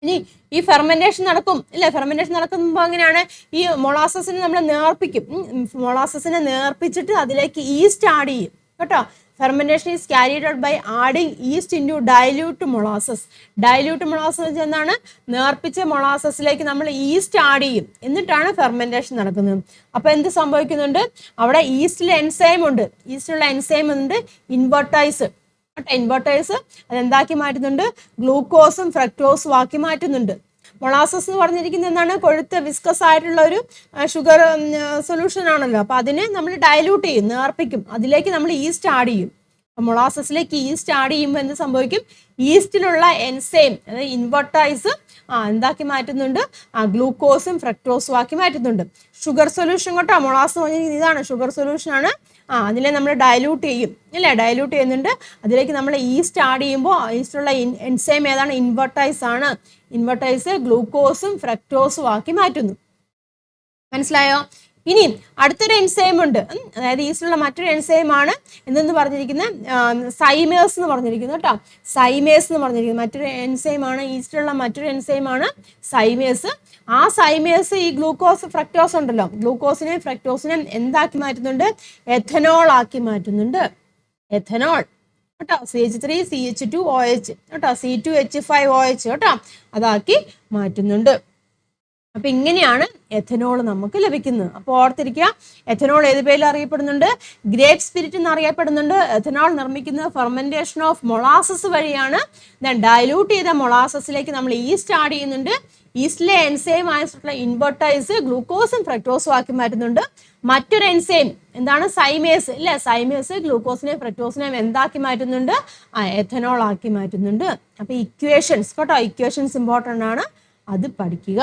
ഇനി ഈ ഫെർമെന്റേഷൻ നടക്കും ഇല്ലേ? ഫെർമെന്റേഷൻ നടക്കുമ്പോൾ എങ്ങനെയാണ്? ഈ മൊളാസസിനെ നമ്മൾ നേർപ്പിക്കും. മൊളാസസിനെ നേർപ്പിച്ചിട്ട് അതിലേക്ക് ഈസ്റ്റ് ആഡ് ചെയ്യും കേട്ടോ. Fermentation is carried out by adding yeast into dilute molasses. Dilute molasses വെച്ചാൽ എന്താണ്? നേർപ്പിച്ച മൊളാസസിലേക്ക് നമ്മൾ ഈസ്റ്റ് ആഡ് ചെയ്യും. എന്നിട്ടാണ് ഫെർമെന്റേഷൻ നടക്കുന്നത്. അപ്പൊ എന്ത് സംഭവിക്കുന്നുണ്ട്? അവിടെ ഈസ്റ്റിലെ എൻസൈം ഉണ്ട്. ഈസ്റ്റിലുള്ള എൻസൈം ഉണ്ട് ഇൻവെർട്ടൈസ്. ഇൻവെർട്ടൈസ് അതെന്താക്കി മാറ്റുന്നുണ്ട്? ഗ്ലൂക്കോസും ഫ്രക്ടോസും ആക്കി മാറ്റുന്നുണ്ട്. മൊളാസസ് എന്ന് പറഞ്ഞിരിക്കുന്നത് എന്താണ്? കൊഴുത്ത വിസ്കസ് ആയിട്ടുള്ള ഒരു ഷുഗർ സൊല്യൂഷൻ ആണല്ലോ. അപ്പൊ അതിനെ നമ്മൾ ഡൈല്യൂട്ട് ചെയ്യും, നേർപ്പിക്കും. അതിലേക്ക് നമ്മൾ ഈസ്റ്റ് ആഡ് ചെയ്യും. മൊളാസസിലേക്ക് ഈസ്റ്റ് ആഡ് ചെയ്യുമ്പോൾ എന്ത് സംഭവിക്കും? ഈസ്റ്റിലുള്ള എൻസൈം അതായത് ഇൻവെർട്ടൈസ് എന്താക്കി മാറ്റുന്നുണ്ട്? ഗ്ലൂക്കോസും ഫ്രക്ടോസും ആക്കി മാറ്റുന്നുണ്ട്. ഷുഗർ സൊല്യൂഷൻ കേട്ടോ. മൊളാസ് പറഞ്ഞിരിക്കുന്നത് ഇതാണ്, ഷുഗർ സൊല്യൂഷൻ ആണ്. അതിനെ നമ്മൾ ഡൈല്യൂട്ട് ചെയ്യും അല്ലേ? ഡൈല്യൂട്ട് ചെയ്യുന്നുണ്ട്. അതിലേക്ക് നമ്മൾ ഈസ്റ്റ് ആഡ് ചെയ്യുമ്പോൾ ഈസ്റ്റിലുള്ള എൻസൈം ഏതാണ്? ഇൻവെർട്ടൈസ് ആണ്. ഇൻവെർട്ടൈസ് ഗ്ലൂക്കോസും ഫ്രക്ടോസും ആക്കി മാറ്റുന്നു. മനസ്സിലായോ? ഇനി അടുത്തൊരു എൻസൈം ഉണ്ട്. അതായത് ഈസ്റ്റിലുള്ള മറ്റൊരു എൻസൈം ആണ് എന്തെന്ന് പറഞ്ഞിരിക്കുന്നത്? സൈമേഴ്സ് എന്ന് പറഞ്ഞിരിക്കുന്നു കേട്ടോ. സൈമേഴ്സ് എന്ന് പറഞ്ഞിരിക്കുന്നത് മറ്റൊരു എൻസൈം ആണ്. ഈസ്റ്റിലുള്ള മറ്റൊരു എൻസൈം ആണ് സൈമേഴ്സ്. ആ സൈമേഴ്സ് ഈ ഗ്ലൂക്കോസ് ഫ്രക്ടോസ് ഉണ്ടല്ലോ, ഗ്ലൂക്കോസിനെയും ഫ്രക്ടോസിനെയും എന്താക്കി മാറ്റുന്നുണ്ട്? എഥനോൾ ആക്കി മാറ്റുന്നുണ്ട്. എഥനോൾ കേട്ടോ. CH3 CH2OH കേട്ടോ. C2H5OH കേട്ടോ. അതാക്കി മാറ്റുന്നുണ്ട്. അപ്പൊ ഇങ്ങനെയാണ് എഥനോൾ നമുക്ക് ലഭിക്കുന്നത്. അപ്പോൾ ഓർത്തിരിക്കുക, എഥനോൾ ഏത് പേരിൽ അറിയപ്പെടുന്നുണ്ട്? ഗ്രേപ്പ് സ്പിരിറ്റ് എന്ന് അറിയപ്പെടുന്നുണ്ട്. എഥനോൾ നിർമ്മിക്കുന്നത് ഫെർമെന്റേഷൻ ഓഫ് മൊളാസസ് വഴിയാണ്. ഡൈലൂട്ട് ചെയ്ത മൊളാസസിലേക്ക് നമ്മൾ ഈസ്റ്റ് ആഡ് ചെയ്യുന്നുണ്ട്. ഈസ്റ്റിലെ എൻസൈം ആയിട്ടുള്ള ഇൻവെർട്ടൈസ് ഗ്ലൂക്കോസും ഫ്രക്ടോസും ആക്കി മാറ്റുന്നുണ്ട്. മറ്റൊരു എൻസൈം എന്താണ്? സൈമേസ് ഇല്ലേ? സൈമേസ് ഗ്ലൂക്കോസിനെയും ഫ്രക്ടോസിനെയും എന്താക്കി മാറ്റുന്നുണ്ട്? എഥനോൾ ആക്കി മാറ്റുന്നുണ്ട്. അപ്പൊ ഇക്വേഷൻസ് കേട്ടോ, ഇക്വേഷൻസ് ഇമ്പോർട്ടൻ്റ് ആണ്, അത് പഠിക്കുക.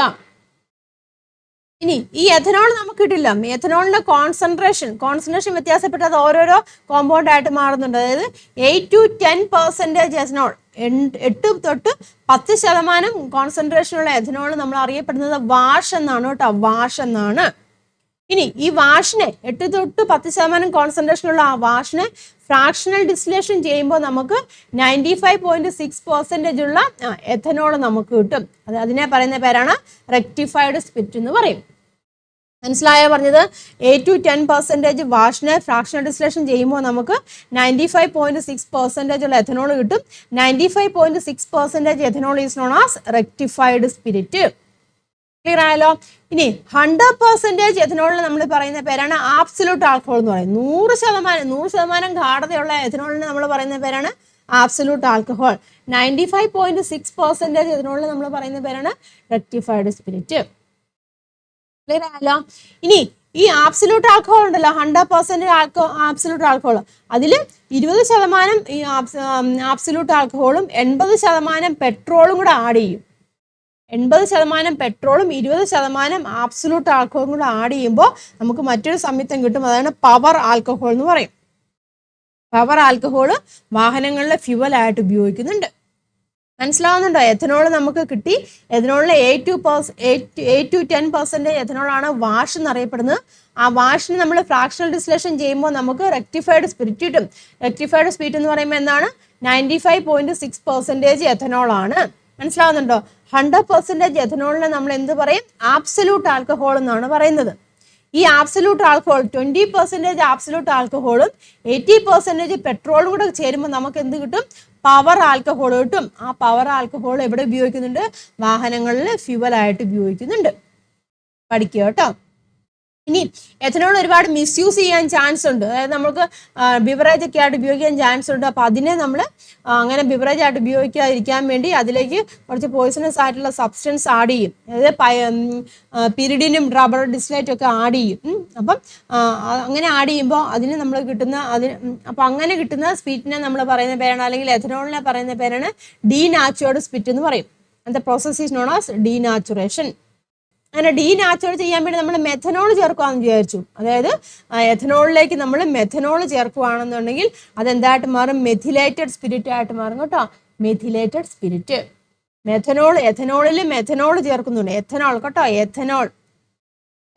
ഇനി ഈ എഥനോൾ നമുക്ക് കിട്ടില്ല. എഥനോളിന്റെ കോൺസെൻട്രേഷൻ വ്യത്യാസപ്പെട്ടത് ഓരോരോ കോമ്പൗണ്ട് ആയിട്ട് മാറുന്നുണ്ട്. അതായത് 8 to 10% എഥനോൾ, 8 തൊട്ട് 10% കോൺസെൻട്രേഷനുള്ള എഥനോൾ നമ്മൾ അറിയപ്പെടുന്നത് വാഷ് എന്നാണ് കേട്ടോ, വാഷ് എന്നാണ്. ഇനി ഈ വാഷിനെ 8 തൊട്ട് 10% കോൺസെൻട്രേഷനുള്ള ആ വാഷിനെ ഫ്രാക്ഷണൽ ഡിസ്റ്റിലേഷൻ ചെയ്യുമ്പോൾ നമുക്ക് 95.6% ഉള്ള എഥനോൾ നമുക്ക് കിട്ടും. അതിനെ പറയുന്ന പേരാണ് റെക്ടിഫൈഡ് സ്പിരിറ്റ് എന്ന് പറയും. മനസ്സിലായോ പറഞ്ഞത്? 8 to 10% വാഷിനെ ഫ്രാക്ഷണൽ ഡിസ്റ്റിലേഷൻ ചെയ്യുമ്പോൾ നമുക്ക് 95.6% ഉള്ള എഥനോൾ കിട്ടും. 95.6% ethanol is known as rectified spirit. Clear ആയല്ലോ? ഇനി 100% എഥനോളിന് നമ്മൾ പറയുന്ന പേരാണ് ആബ്സല്യൂട്ട് ആൽക്കഹോൾ എന്ന് പറയും. 100% ഗാഢതയുള്ള എഥനോളിന് നമ്മൾ പറയുന്ന പേരാണ് ആബ്സല്യൂട്ട് ആൽക്കഹോൾ. 95.6% എഥനോളിന് നമ്മൾ പറയുന്ന പേരാണ് റെക്ടിഫൈഡ് സ്പിരിറ്റ്. ക്ലിയർ ആയല്ലോ? ഇനി ഈ ആബ്സല്യൂട്ട് ആൽക്കഹോൾ ഉണ്ടല്ലോ, 100% ആബ്സല്യൂട്ട് ആൽക്കഹോൾ, അതിൽ 20% ഈ ആബ്സല്യൂട്ട് ആൽക്കഹോളും 80% പെട്രോളും കൂടെ ആഡ് ചെയ്യും. 80% പെട്രോളും 20% ആബ്സല്യൂട്ട് ആൽക്കഹോളും കൂടെ ആഡ് ചെയ്യുമ്പോൾ നമുക്ക് മറ്റൊരു സംയുക്തം കിട്ടും. അതാണ് പവർ ആൽക്കഹോൾ എന്ന് പറയും. പവർ ആൽക്കഹോൾ വാഹനങ്ങളിലെ ഫ്യൂവലായിട്ട് ഉപയോഗിക്കുന്നുണ്ട്. മനസ്സിലാവുന്നുണ്ടോ? എഥനോൾ നമുക്ക് കിട്ടി. എഥനോളിലെ 8 to 10% എഥനോളാണ് വാഷ് എന്നറിയപ്പെടുന്നത്. ആ വാഷിന് നമ്മൾ ഫ്രാക്ഷണൽ ഡിസ്റ്റിലേഷൻ ചെയ്യുമ്പോൾ നമുക്ക് റെക്ടിഫൈഡ് സ്പിരിറ്റ് കിട്ടും. റെക്ടിഫൈഡ് സ്പിരിറ്റ് എന്ന് പറയുമ്പോൾ എന്താണ്? 95.6% എഥനോൾ ആണ്. മനസ്സിലാവുന്നുണ്ടോ? 100% എഥനോളിനെ നമ്മൾ എന്ത് പറയും? ആബ്സല്യൂട്ട് ആൽക്കഹോൾ എന്നാണ് പറയുന്നത്. ഈ ആബ്സല്യൂട്ട് ആൽക്കഹോൾ 20% ആബ്സല്യൂട്ട് ആൽക്കഹോളും 80% പെട്രോളും കൂടെ ചേരുമ്പോൾ നമുക്ക് എന്ത് കിട്ടും? പവർ ആൽക്കഹോൾ കിട്ടും. ആ പവർ ആൽക്കഹോൾ എവിടെ ഉപയോഗിക്കുന്നുണ്ട്? വാഹനങ്ങളിൽ ഫ്യൂവലായിട്ട് ഉപയോഗിക്കുന്നുണ്ട്. പഠിക്കുക കേട്ടോ. ഇനി എഥനോൾ ഒരുപാട് മിസ്യൂസ് ചെയ്യാൻ ചാൻസ് ഉണ്ട്. അതായത് നമുക്ക് ബിവറേജ് ഒക്കെ ആയിട്ട് ഉപയോഗിക്കാൻ ചാൻസ് ഉണ്ട്. അപ്പോൾ അതിനെ നമ്മൾ അങ്ങനെ ബിവറേജ് ആയിട്ട് ഉപയോഗിക്കാതിരിക്കാൻ വേണ്ടി അതിലേക്ക് കുറച്ച് പോയിസണസ് ആയിട്ടുള്ള സബ്സ്റ്റൻസ് ആഡ് ചെയ്യും. അതായത് പിരിഡിനും റബ്ബർ ഡിസ്ലൈറ്റും ഒക്കെ ആഡ് ചെയ്യും. അപ്പം അങ്ങനെ ആഡ് ചെയ്യുമ്പോൾ അതിന് നമ്മൾ അപ്പം അങ്ങനെ കിട്ടുന്ന സ്പിരിറ്റിനെ നമ്മൾ പറയുന്ന പേരാണ്, അല്ലെങ്കിൽ എഥനോളിനെ പറയുന്ന പേരാണ് ഡീനാച്ചുറേഡ് സ്പിരിറ്റ് എന്ന് പറയും. അതിന്റെ process is known as denaturation. അങ്ങനെ ഡീനാച്ചുറേറ്റ് ചെയ്യാൻ വേണ്ടി നമ്മൾ മെഥനോൾ ചേർക്കുവാന്ന് വിചാരിച്ചു. അതായത് എഥനോളിലേക്ക് നമ്മൾ മെഥനോൾ ചേർക്കുകയാണെന്നുണ്ടെങ്കിൽ അതെന്തായിട്ട് മാറും? മെഥിലേറ്റഡ് സ്പിരിറ്റ് ആയിട്ട് മാറും കേട്ടോ. മെഥിലേറ്റഡ് സ്പിരിറ്റ്. എഥനോളിൽ മെഥനോൾ ചേർക്കുന്നുണ്ട്. എഥനോൾ കേട്ടോ,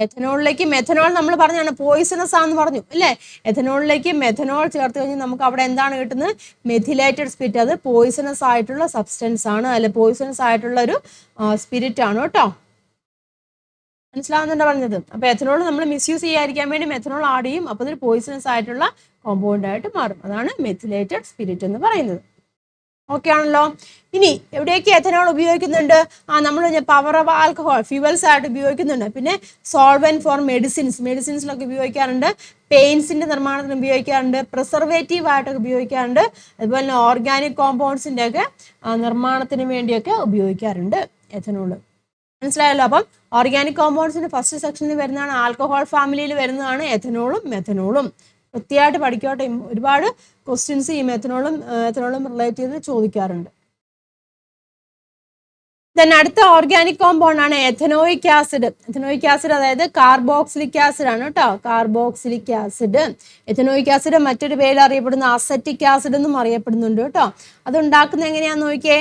എഥനോളിലേക്ക് മെഥനോൾ നമ്മൾ പറഞ്ഞാണ് പോയിസണസ് ആണെന്ന് പറഞ്ഞു അല്ലേ? എഥനോളിലേക്ക് മെഥനോൾ ചേർത്ത് കഴിഞ്ഞാൽ നമുക്ക് അവിടെ എന്താണ് കിട്ടുന്നത്? മെഥിലേറ്റഡ് സ്പിരിറ്റ്. അത് പോയിസണസ് ആയിട്ടുള്ള സബ്സ്റ്റൻസ് ആണ്, അല്ലെ പോയിസണസ് ആയിട്ടുള്ള ഒരു സ്പിരിറ്റ് ആണ് കേട്ടോ. മനസ്സിലാവുന്നുണ്ടോ പറഞ്ഞത്? അപ്പൊ എഥനോൾ നമ്മൾ മിസ്യൂസ് ചെയ്യാതിരിക്കാൻ വേണ്ടി മെഥനോൾ ആഡ് ചെയ്യും. അപ്പൊ അതൊരു പോയിസണസ് ആയിട്ടുള്ള കോമ്പൗണ്ട് ആയിട്ട് മാറും. അതാണ് മെഥിലേറ്റഡ് സ്പിരിറ്റ് എന്ന് പറയുന്നത്. ഓക്കെ ആണല്ലോ? ഇനി എവിടെയൊക്കെ എഥനോൾ ഉപയോഗിക്കുന്നുണ്ട്? നമ്മൾ പവർ ഓഫ് ആൽക്കഹോൾ ഫ്യൂവൽസ് ആയിട്ട് ഉപയോഗിക്കുന്നുണ്ട്. പിന്നെ സോൾവെന്റ് ഫോർ മെഡിസിൻസിലൊക്കെ ഉപയോഗിക്കാറുണ്ട്. പെയിൻസിന്റെ നിർമ്മാണത്തിന് ഉപയോഗിക്കാറുണ്ട്. പ്രിസർവേറ്റീവ് ആയിട്ടൊക്കെ ഉപയോഗിക്കാറുണ്ട്. അതുപോലെ തന്നെ ഓർഗാനിക് കോമ്പൗണ്ട്സിന്റെ ഒക്കെ നിർമ്മാണത്തിന് വേണ്ടിയൊക്കെ ഉപയോഗിക്കാറുണ്ട് എഥനോൾ. മനസ്സിലായല്ലോ? അപ്പം ഓർഗാനിക് കോമ്പൗണ്ട്സിന്റെ ഫസ്റ്റ് സെക്ഷനിൽ വരുന്നതാണ്, ആൽക്കഹോൾ ഫാമിലിയിൽ വരുന്നതാണ് എഥനോളും മെഥനോളും. കൃത്യമായിട്ട് പഠിക്കോട്ടെ. ഒരുപാട് ക്വസ്റ്റ്യൻസ് ഈ മെഥനോളും റിലേറ്റ് ചെയ്ത് ചോദിക്കാറുണ്ട്. അടുത്ത ഓർഗാനിക് കോമ്പൗണ്ട് ആണ് എഥനോയിക് ആസിഡ്. എഥനോയിക് ആസിഡ് അതായത് കാർബോക്സിലിക് ആസിഡ് ആണ് കേട്ടോ. Carboxylic acid. എഥനോയിക് ആസിഡ് മറ്റൊരു പേര് അറിയപ്പെടുന്ന അസറ്റിക് ആസിഡ് എന്നും അറിയപ്പെടുന്നുണ്ട് കേട്ടോ. അത് ഉണ്ടാക്കുന്നത് എങ്ങനെയാന്ന് നോക്കിയേ?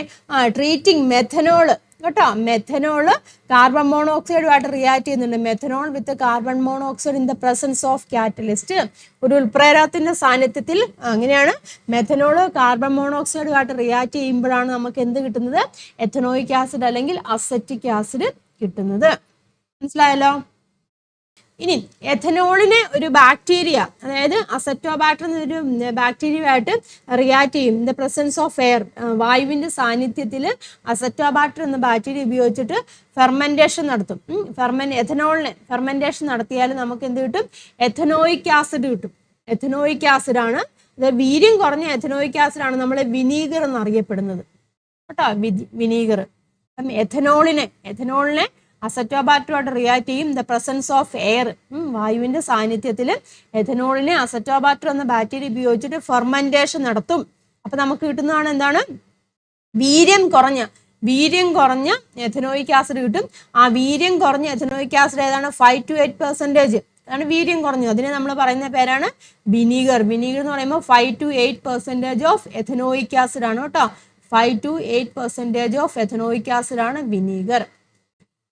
ട്രീറ്റിംഗ് മെഥനോള് കേട്ടോ. മെഥനോള് കാർബൺ മോണോക്സൈഡുമായിട്ട് റിയാക്ട് ചെയ്യുന്നുണ്ട്. Methanol with carbon monoxide in the presence of catalyst. ഒരു ഉൽപ്രേരകത്തിന്റെ സാന്നിധ്യത്തിൽ അങ്ങനെയാണ് മെഥനോള് കാർബൺ മോണോക്സൈഡുമായിട്ട് റിയാക്ട് ചെയ്യുമ്പോഴാണ് നമുക്ക് എന്ത് കിട്ടുന്നത്? എഥനോയിക് ആസിഡ് അല്ലെങ്കിൽ അസറ്റിക് ആസിഡ് കിട്ടുന്നത്. മനസ്സിലായല്ലോ? ഇനി എഥനോളിനെ ഒരു ബാക്ടീരിയ, അതായത് അസറ്റോബാക്ടർ എന്നൊരു ബാക്ടീരിയയായിട്ട് റിയാക്ട് ചെയ്യും. In the presence of air, വായുവിന്റെ സാന്നിധ്യത്തിൽ അസറ്റോബാക്ടർ എന്ന ബാക്ടീരിയ ഉപയോഗിച്ചിട്ട് ഫെർമെന്റേഷൻ നടത്തും. എഥനോളിനെ ഫെർമെന്റേഷൻ നടത്തിയാൽ നമുക്ക് എന്ത് കിട്ടും? എഥനോയിക് ആസിഡ് കിട്ടും. എഥനോയിക് ആസിഡാണ്, വീര്യം കുറഞ്ഞ എഥനോയിക് ആസിഡാണ് നമ്മളെ വിനീഗർ എന്നറിയപ്പെടുന്നത് കേട്ടോ. വിനീഗർ. എഥനോളിനെ അസറ്റോബാക്ടറുമായിട്ട് റിയാക്ട് ചെയ്യും. ദ പ്രസൻസ് ഓഫ് എയർ, വായുവിന്റെ സാന്നിധ്യത്തിൽ എഥനോളിനെ അസറ്റോബാക്ടർ എന്ന ബാക്ടീരിയ ഉപയോഗിച്ചിട്ട് ഫെർമെന്റേഷൻ നടത്തും. അപ്പൊ നമുക്ക് കിട്ടുന്നതാണ് എന്താണ്? വീര്യം കുറഞ്ഞ വീര്യം കുറഞ്ഞ എഥനോയിക് ആസിഡ് കിട്ടും. ആ വീര്യം കുറഞ്ഞ എഥനോയിക് ആസിഡ് ഏതാണ്? 5 to 8%. അതാണ് വീര്യം കുറഞ്ഞത്. അതിനെ നമ്മൾ പറയുന്ന പേരാണ് വിനീഗർ. വിനീഗർ എന്ന് പറയുമ്പോൾ 5 to 8% ഓഫ് എഥനോയിക് ആസിഡ് ആണ് കേട്ടോ. 5 to 8% ഓഫ് എഥനോയിക് ആസിഡ് ആണ് വിനീഗർ.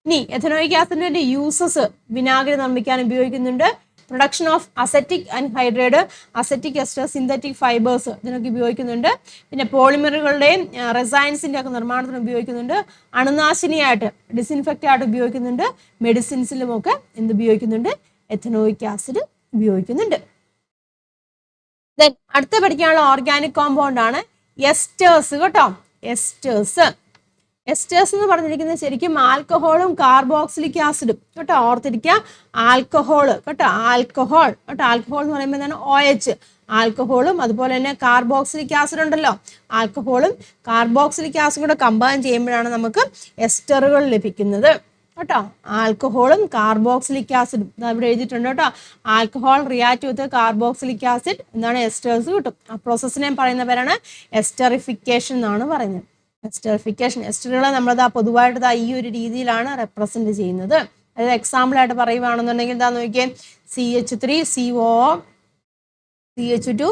ഇനി എഥനോയിക് ആസിഡിന്റെ യൂസസ് വിനാഗിരി നിർമ്മിക്കാൻ ഉപയോഗിക്കുന്നുണ്ട്. Production of acetic anhydride, acetic ester, synthetic fibres ഇതിനൊക്കെ ഉപയോഗിക്കുന്നുണ്ട്. പിന്നെ പോളിമറുകളുടെയും റെസൈൻസിന്റെ ഒക്കെ നിർമ്മാണത്തിന് ഉപയോഗിക്കുന്നുണ്ട്. അണുനാശിനിയായിട്ട് ഡിസിൻഫെക്റ്റ് ആയിട്ട് ഉപയോഗിക്കുന്നുണ്ട്. മെഡിസിൻസിലും ഒക്കെ എന്ത് ഉപയോഗിക്കുന്നുണ്ട്? എഥനോയിക് ആസിഡ് ഉപയോഗിക്കുന്നുണ്ട്. ദെൻ അടുത്ത പഠിക്കാനുള്ള ഓർഗാനിക് കോമ്പൗണ്ട് ആണ് എസ്റ്റേഴ്സ് കേട്ടോ. എസ്റ്റേഴ്സ് എസ്റ്റേഴ്സ് എന്ന് പറഞ്ഞിരിക്കുന്നത് ശരിക്കും ആൽക്കഹോളും കാർബോക്സിലിക് ആസിഡും കേട്ടോ. ഓർത്തിരിക്കുക, ആൽക്കഹോൾ കേട്ടോ. ആൽക്കഹോൾ കേട്ടോ. ആൽക്കഹോൾ എന്ന് പറയുമ്പോൾ എന്താണ്? OH. ആൽക്കഹോളും അതുപോലെ തന്നെ കാർബോക്സിലിക് ആസിഡ് ഉണ്ടല്ലോ. ആൽക്കഹോളും കാർബോക്സിലിക് ആസിഡും കൂടെ കമ്പൈൻ ചെയ്യുമ്പോഴാണ് നമുക്ക് എസ്റ്ററുകൾ ലഭിക്കുന്നത് കേട്ടോ. ആൽക്കഹോളും കാർബോക്സിലിക് ആസിഡും ഇവിടെ എഴുതിയിട്ടുണ്ട് കേട്ടോ. Alcohol react with carboxylic acid എന്താണ്? എസ്റ്റേഴ്സ് കിട്ടും. ആ പ്രോസസ്സിനെ പറയുന്ന പേരാണ് എസ്റ്ററിഫിക്കേഷൻ എന്നാണ് പറയുന്നത്. എസ്റ്ററിഫിക്കേഷൻ. എസ്റ്ററുകളെ നമ്മളത് പൊതുവായിട്ട് ഈ ഒരു രീതിയിലാണ് റെപ്രസെന്റ് ചെയ്യുന്നത്. അതായത് എക്സാമ്പിൾ ആയിട്ട് പറയുവാണെന്നുണ്ടെങ്കിൽ എന്താ നോക്കിയേ? CH3 CO CH2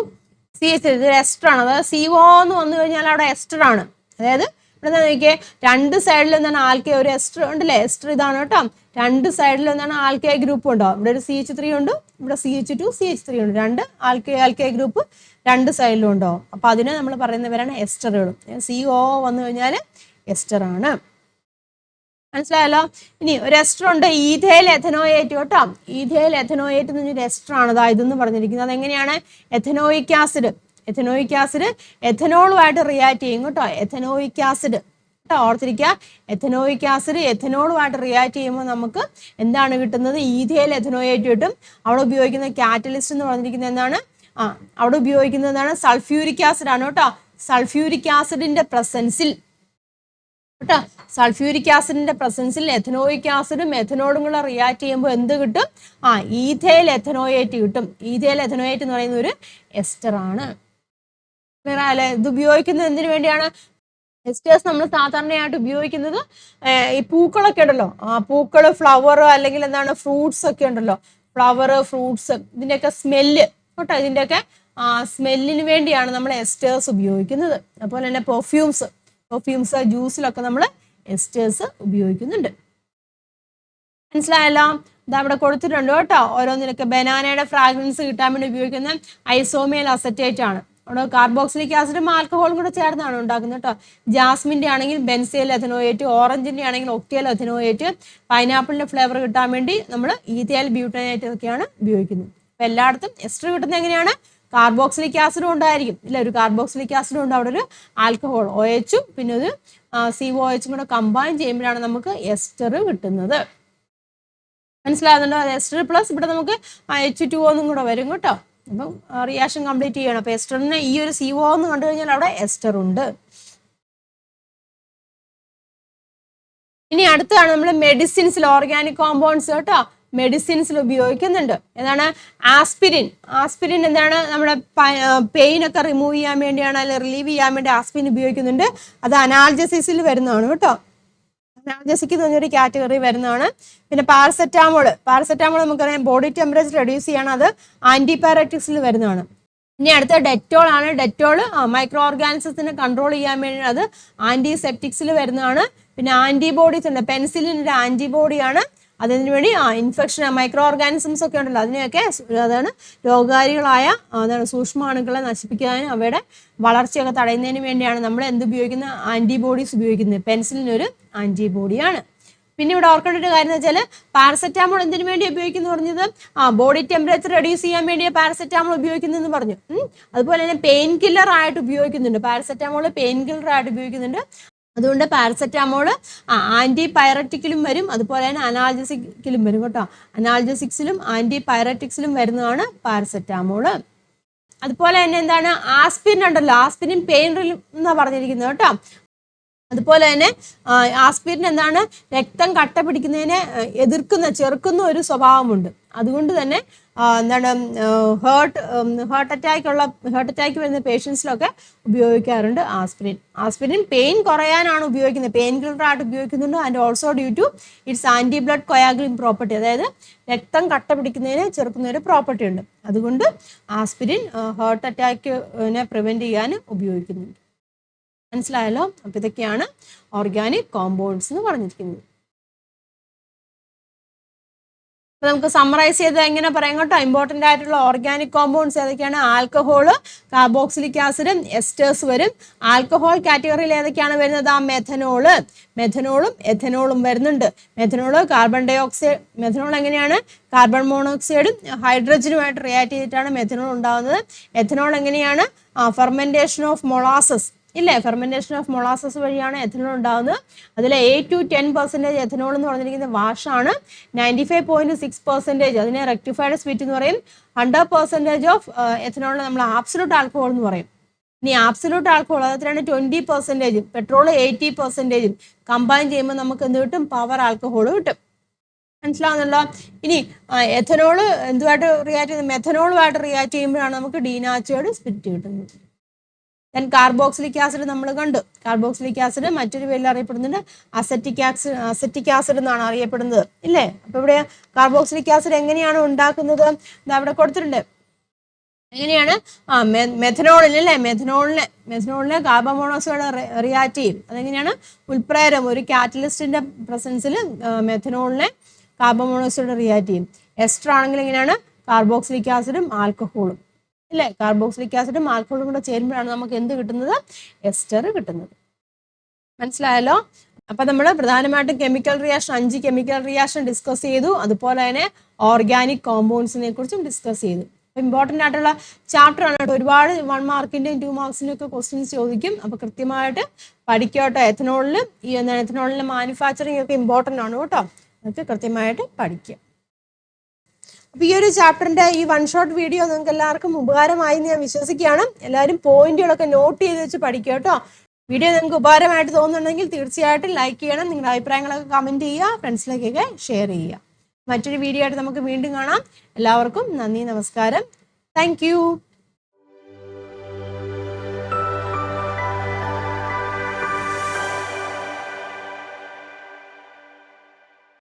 CH3 ഇത് എസ്റ്റർ ആണ്. അതായത് CO എന്ന് വന്നു കഴിഞ്ഞാൽ അവിടെ എസ്റ്റർ ആണ്. അതായത് ഇവിടെ എന്താ നോക്കിയേ? രണ്ട് സൈഡിൽ എന്താണ്? ആൽക്കേ ഒരു എസ്റ്റർ ഉണ്ടല്ലേ? എസ്റ്റർ ഇതാണ് കേട്ടോ. രണ്ട് സൈഡിൽ എന്താണ്? ആൽക്കേ ഗ്രൂപ്പ് ഉണ്ടോ? ഇവിടെ ഒരു CH3 ഉണ്ട്, ഇവിടെ CH2 CH3 ഉണ്ട്. രണ്ട് ആൽക്കേ ഗ്രൂപ്പ് രണ്ട് സൈഡിലും ഉണ്ടോ? അപ്പൊ അതിനെ നമ്മൾ പറയുന്ന പേരാണ് എസ്റ്ററുകൾ. CO വന്നു കഴിഞ്ഞാൽ എസ്റ്റർ ആണ്. മനസ്സിലായല്ലോ? ഇനി ഒരു എസ്റ്റർ ഉണ്ട്, ഈഥൈൽ എഥനോയേറ്റ് കേട്ടോ. ഈഥൈൽ എഥനോയേറ്റ് എന്ന് പറഞ്ഞൊരു എസ്റ്റർ ആണ് ഇതെന്ന് പറഞ്ഞിരിക്കുന്നത്. അതെങ്ങനെയാണ്? Ethanoic acid. എഥനോയിക് ആസിഡ് എഥനോളുമായിട്ട് റിയാക്ട് ചെയ്യും കേട്ടോ. എഥനോയിക് ആസിഡ് കേട്ടോ. ഓർത്തിരിക്കുക, എഥനോയിക് ആസിഡ് എഥനോളുമായിട്ട് റിയാക്ട് ചെയ്യുമ്പോൾ നമുക്ക് എന്താണ് കിട്ടുന്നത്? ഈഥൈൽ എഥനോയേറ്റ് കിട്ടും. അവിടെ ഉപയോഗിക്കുന്ന കാറ്റലിസ്റ്റ് എന്ന് പറഞ്ഞിരിക്കുന്നത് എന്താണ്? അവിടെ ഉപയോഗിക്കുന്നത് എന്താണ്? സൾഫ്യൂരിക് ആസിഡ് ആണ് കേട്ടോ. സൾഫ്യൂരിക് ആസിഡിന്റെ പ്രസൻസിൽ കേട്ടോ, സൾഫ്യൂരിക് ആസിഡിന്റെ പ്രസൻസിൽ എഥനോയിക് ആസിഡും എഥനോളും കൂടെ റിയാക്ട് ചെയ്യുമ്പോൾ എന്ത് കിട്ടും? ഈഥൈൽ എഥനോയേറ്റ് കിട്ടും. ഈഥൈൽ എഥനോയേറ്റ് എന്ന് പറയുന്ന ഒരു എസ്റ്റർ ആണ്. അല്ലെ? ഇത് ഉപയോഗിക്കുന്നത് എന്തിനു വേണ്ടിയാണ്? എസ്റ്റേഴ്സ് നമ്മൾ സാധാരണയായിട്ട് ഉപയോഗിക്കുന്നത് ഈ പൂക്കളൊക്കെ ഉണ്ടല്ലോ, പൂക്കള്, ഫ്ലവർ അല്ലെങ്കിൽ എന്താണ് ഫ്രൂട്ട്സ് ഒക്കെ ഉണ്ടല്ലോ. ഫ്ലവർ, ഫ്രൂട്ട്സ് ഇതിന്റെയൊക്കെ സ്മെല്ല് കേട്ടോ. ഇതിന്റെയൊക്കെ സ്മെല്ലിന് വേണ്ടിയാണ് നമ്മൾ എസ്റ്റേഴ്സ് ഉപയോഗിക്കുന്നത്. അതുപോലെ തന്നെ പെർഫ്യൂംസ്, ജ്യൂസിലൊക്കെ നമ്മൾ എസ്റ്റേഴ്സ് ഉപയോഗിക്കുന്നുണ്ട്. മനസ്സിലായല്ലോ? ഇതാ ഇവിടെ കൊടുത്തിട്ടുണ്ട് കേട്ടോ. ഓരോന്നിലൊക്കെ ബനാനയുടെ ഫ്രാഗ്രൻസ് കിട്ടാൻ വേണ്ടി ഉപയോഗിക്കുന്ന ഐസോമേൽ അസറ്റേറ്റ് ആണ്. അവിടെ കാർബോക്സിലിക് ആസിഡും ആൽക്കഹോളും കൂടെ ചേർന്നാണ് ഉണ്ടാക്കുന്നത് കേട്ടോ. ജാസ്മിൻ്റെ ആണെങ്കിൽ ബെൻസൈൽ എഥനോയേറ്റ്, ഓറഞ്ചിൻ്റെ ആണെങ്കിൽ ഒക്ടേൽ എഥനോയേറ്റ്, പൈനാപ്പിളിൻ്റെ ഫ്ലേവർ കിട്ടാൻ വേണ്ടി നമ്മൾ ഈഥൈൽ ബ്യൂട്ടനേറ്റ് ഒക്കെയാണ് ഉപയോഗിക്കുന്നത്. അപ്പം എല്ലായിടത്തും എസ്റ്റർ കിട്ടുന്നത് എങ്ങനെയാണ്? കാർബോക്സിലിക് ആസിഡും ഉണ്ടായിരിക്കും ഇല്ല, ഒരു കാർബോക്സിലിക് ആസിഡും ഉണ്ട്, അവിടെ ഒരു ആൽക്കഹോൾ OH പിന്നെ ഒരു COH കൂടെ കമ്പൈൻ ചെയ്യുമ്പോഴാണ് നമുക്ക് എസ്റ്റർ കിട്ടുന്നത്. മനസ്സിലാകുന്നുണ്ടോ? എസ്റ്റർ പ്ലസ് ഇവിടെ നമുക്ക് H2O ഒന്നും കൂടെ വരും കേട്ടോ. അപ്പം റിയാക്ഷൻ കംപ്ലീറ്റ് ചെയ്യണം. അപ്പൊ എസ്റ്ററിന് ഈ ഒരു CO എന്ന് കണ്ടു കഴിഞ്ഞാൽ അവിടെ എസ്റ്റർ ഉണ്ട്. ഇനി അടുത്താണ് നമ്മൾ മെഡിസിൻസിൽ ഓർഗാനിക് കോമ്പൗണ്ട്സ് കേട്ടോ. മെഡിസിൻസിൽ ഉപയോഗിക്കുന്നുണ്ട്. ഏതാണ്? ആസ്പിരിൻ. ആസ്പിരിൻ എന്താണ്? നമ്മുടെ പെയിൻ ഒക്കെ റിമൂവ് ചെയ്യാൻ വേണ്ടിയാണ്, അല്ലെങ്കിൽ റിലീവ് ചെയ്യാൻ വേണ്ടി ആസ്പിരിൻ ഉപയോഗിക്കുന്നുണ്ട്. അത് അനാൽജസിസിൽ വരുന്നതാണ് കേട്ടോ. അനാൽജസിക് എന്ന് പറഞ്ഞൊരു കാറ്റഗറി വരുന്നതാണ്. പിന്നെ പാരസെറ്റാമോൾ നമുക്കറിയാം ബോഡി ടെമ്പറേച്ചർ റെഡ്യൂസ് ചെയ്യണം, അത് ആന്റിപൈററ്റിക്സിൽ വരുന്നതാണ്. ഇനി അടുത്ത ഡെറ്റോൾ ആണ്. ഡെറ്റോൾ മൈക്രോ ഓർഗാനിസത്തിനെ കൺട്രോൾ ചെയ്യാൻ വേണ്ടി അത് ആന്റിസെപ്റ്റിക്സിൽ വരുന്നതാണ്. പിന്നെ ആന്റിബോഡീസ് ഉണ്ട്. പെൻസിലിൻ ഒരു ആന്റിബോഡിയാണ്. അതിനു വേണ്ടി ഇൻഫെക്ഷൻ മൈക്രോ ഓർഗാനിസംസ് ഒക്കെ ഉണ്ടല്ലോ, അതിനെയൊക്കെ അതാണ് രോഗകാരികളായ സൂക്ഷ്മാണുക്കളെ നശിപ്പിക്കാനും അവയുടെ വളർച്ചയൊക്കെ തടയുന്നതിന് വേണ്ടിയാണ് നമ്മൾ എന്ത് ഉപയോഗിക്കുന്ന? ആന്റിബോഡീസ് ഉപയോഗിക്കുന്നത്. പെൻസിലിൻ ഒരു ആന്റിബോഡിയാണ്. പിന്നെ ഇവിടെ ഓർക്കേണ്ട ഒരു കാര്യം എന്ന് വെച്ചാൽ പാരസെറ്റാമോൾ എന്തിനു വേണ്ടി ഉപയോഗിക്കുന്നു പറഞ്ഞത്? ബോഡി ടെമ്പറേച്ചർ റെഡ്യൂസ് ചെയ്യാൻ വേണ്ടി പാരസെറ്റാമോൾ ഉപയോഗിക്കുന്നതെന്ന് പറഞ്ഞു. അതുപോലെ തന്നെ പെയിൻ കില്ലർ ആയിട്ട് ഉപയോഗിക്കുന്നുണ്ട്. പാരസെറ്റാമോൾ പെയിൻ കില്ലർ ആയിട്ട് ഉപയോഗിക്കുന്നുണ്ട്. അതുകൊണ്ട് പാരസെറ്റാമോൾ ആന്റിപൈററ്റിക്കിലും വരും, അതുപോലെ തന്നെ അനാൽജസിക്കിലും വരും കേട്ടോ. അനാൽജസിക്സിലും ആന്റിപൈററ്റിക്സിലും വരുന്നതാണ് പാരസെറ്റാമോൾ. അതുപോലെ തന്നെ എന്താണ്? ആസ്പിരിൻ ഉണ്ടല്ലോ, ആസ്പിരിൻ പെയിൻ റിലീഫ് എന്നാണ് പറഞ്ഞിരിക്കുന്നത് കേട്ടോ. അതുപോലെ തന്നെ ആസ്പിരിൻ എന്താണ്, രക്തം കട്ട പിടിക്കുന്നതിനെ ചെറുക്കുന്ന ഒരു സ്വഭാവമുണ്ട്. അതുകൊണ്ട് തന്നെ എന്താണ് ഹാർട്ട് അറ്റാക്ക് വരുന്ന പേഷ്യൻസിലൊക്കെ ഉപയോഗിക്കാറുണ്ട് ആസ്പിരിൻ പെയിൻ കുറയാനാണ് ഉപയോഗിക്കുന്നത്, പെയിൻ കില്ലറായിട്ട് ഉപയോഗിക്കുന്നുണ്ട്. And also due to its anti blood coagulant property, അതായത് രക്തം കട്ട പിടിക്കുന്നതിനെ ചെറുക്കുന്ന ഒരു പ്രോപ്പർട്ടി ഉണ്ട്. അതുകൊണ്ട് ആസ്പിരിൻ ഹാർട്ട് അറ്റാക്കിനെ പ്രിവെൻറ്റ് ചെയ്യാൻ ഉപയോഗിക്കുന്നുണ്ട്. മനസ്സിലായല്ലോ? അപ്പോൾ ഇതൊക്കെയാണ് ഓർഗാനിക് കോമ്പൗണ്ട്സ് എന്ന് പറഞ്ഞിരിക്കുന്നത്. അപ്പോൾ നമുക്ക് സമ്മറൈസ് ചെയ്ത് എങ്ങനെ പറയാം കേട്ടോ. ഇമ്പോർട്ടൻ്റ് ആയിട്ടുള്ള ഓർഗാനിക് കോമ്പൗണ്ട്സ് ഏതൊക്കെയാണ്? ആൽക്കഹോള്, കാർബോക്സിലിക് ആസിഡും എസ്റ്റേഴ്സ് വരും. ആൽക്കഹോൾ കാറ്റഗറിയിൽ ഏതൊക്കെയാണ് വരുന്നത്? മെഥനോളും എഥനോളും വരുന്നുണ്ട്. മെഥനോൾ എങ്ങനെയാണ്? കാർബൺ മോണോക്സൈഡും ഹൈഡ്രജനുമായിട്ട് റിയാക്ട് ചെയ്തിട്ടാണ് മെഥനോൾ ഉണ്ടാകുന്നത്. എഥനോൾ എങ്ങനെയാണ്? ഫെർമെൻറ്റേഷൻ ഓഫ് മൊളാസസ് ഇല്ലേ, ഫെർമെൻറ്റേഷൻ ഓഫ് മൊളാസസ് വഴിയാണ് എഥനോൾ ഉണ്ടാകുന്നത്. അതിൽ 8 to 10% എഥനോൾ എന്ന് പറഞ്ഞിരിക്കുന്നത് വാഷാണ്. 95.6% അതിനെ റെക്ടിഫൈഡ് സ്പിരിറ്റ് എന്ന് പറയും. 100% ഓഫ് എഥനോളിനെ നമ്മൾ ആബ്സലൂട്ട് ആൽക്കഹോൾ എന്ന് പറയും. ഇനി ആബ്സലൂട്ട് ആൽക്കഹോൾ അതെത്രയാണ്? 20%, പെട്രോൾ 80%. കമ്പൈൻ ചെയ്യുമ്പോൾ നമുക്ക് എന്ത് കിട്ടും? പവർ ആൽക്കഹോൾ കിട്ടും. മനസ്സിലാവുന്നല്ലോ? ഇനി എഥനോൾ എന്തുമായിട്ട് റിയാക്ട് ചെയ്യുന്നത്? മെഥനോളുമായിട്ട് റിയാക്ട് ചെയ്യുമ്പോഴാണ് നമുക്ക് ഡീനാച്ചുറേഡ് സ്പിരിറ്റ് കിട്ടുന്നത്. ദെൻ കാർബോക്സിലിക് ആസിഡ് നമ്മൾ കണ്ടു. കാർബോക്സിലിക് ആസിഡ് മറ്റൊരു പേരിൽ അറിയപ്പെടുന്നുണ്ട് അസറ്റിക് ആസിഡ് എന്നാണ് അറിയപ്പെടുന്നത് ഇല്ലേ. അപ്പൊ ഇവിടെ കാർബോക്സിലിക് ആസിഡ് എങ്ങനെയാണ് ഉണ്ടാക്കുന്നത്? ഇത് അവിടെ കൊടുത്തിട്ടുണ്ട്. എങ്ങനെയാണ്? മെഥനോളിന് അല്ലേ, മെഥനോളിനെ കാർബൺ മോണോക്സൈഡ് റിയാക്ട് ചെയ്യും. അതെങ്ങനെയാണ്? ഉൽപ്രേരം, ഒരു കാറ്റലിസ്റ്റിന്റെ പ്രസൻസിൽ മെഥനോളിനെ കാർബൺ മോണോക്സൈഡ് റിയാക്ട് ചെയ്യും. എസ്റ്റർ ആണെങ്കിൽ എങ്ങനെയാണ്? കാർബോക്സിലിക് ആസിഡും ആൽക്കഹോളും ഇല്ലേ, കാർബോക്സിലിക് ആസിഡും ആൽക്കഹോളും കൂടെ ചേരുമ്പോഴാണ് നമുക്ക് എന്ത് കിട്ടുന്നത്? എസ്റ്റർ കിട്ടുന്നത്. മനസ്സിലായല്ലോ? അപ്പൊ നമ്മൾ പ്രധാനമായിട്ടും 5 കെമിക്കൽ റിയാക്ഷൻ ഡിസ്കസ് ചെയ്തു. അതുപോലെ തന്നെ ഓർഗാനിക് കോമ്പൗണ്ട്സിനെ കുറിച്ചും ഡിസ്കസ് ചെയ്തു. ഇമ്പോർട്ടൻ്റ് ആയിട്ടുള്ള ചാപ്റ്റർ ആണ് കേട്ടോ. ഒരുപാട് 1 മാർക്കിൻ്റെയും 2 മാർക്സിൻ്റെ ഒക്കെ ക്വസ്റ്റ്യൻസ് ചോദിക്കും. അപ്പോൾ കൃത്യമായിട്ട് പഠിക്കട്ടോ. എഥനോളിലെ മാനുഫാക്ചറിങ് ഒക്കെ ഇമ്പോർട്ടൻ്റ് ആണ് കേട്ടോ. അതൊക്കെ കൃത്യമായിട്ട് പഠിക്കുക. അപ്പോൾ ഈ ഒരു ചാപ്റ്ററിൻ്റെ ഈ 1 ഷോട്ട് വീഡിയോ നിങ്ങൾക്ക് എല്ലാവർക്കും ഉപകാരമായി എന്ന് ഞാൻ വിശ്വസിക്കുകയാണ്. എല്ലാവരും പോയിന്റുകളൊക്കെ നോട്ട് ചെയ്ത് വെച്ച് പഠിക്കുക കേട്ടോ. വീഡിയോ നിങ്ങൾക്ക് ഉപകാരമായിട്ട് തോന്നുന്നുണ്ടെങ്കിൽ തീർച്ചയായിട്ടും ലൈക്ക് ചെയ്യണം. നിങ്ങളുടെ അഭിപ്രായങ്ങളൊക്കെ കമൻറ്റ് ചെയ്യുക, ഫ്രണ്ട്സിലേക്കൊക്കെ ഷെയർ ചെയ്യുക. മറ്റൊരു വീഡിയോ ആയിട്ട് നമുക്ക് വീണ്ടും കാണാം. എല്ലാവർക്കും നന്ദി, നമസ്കാരം. താങ്ക്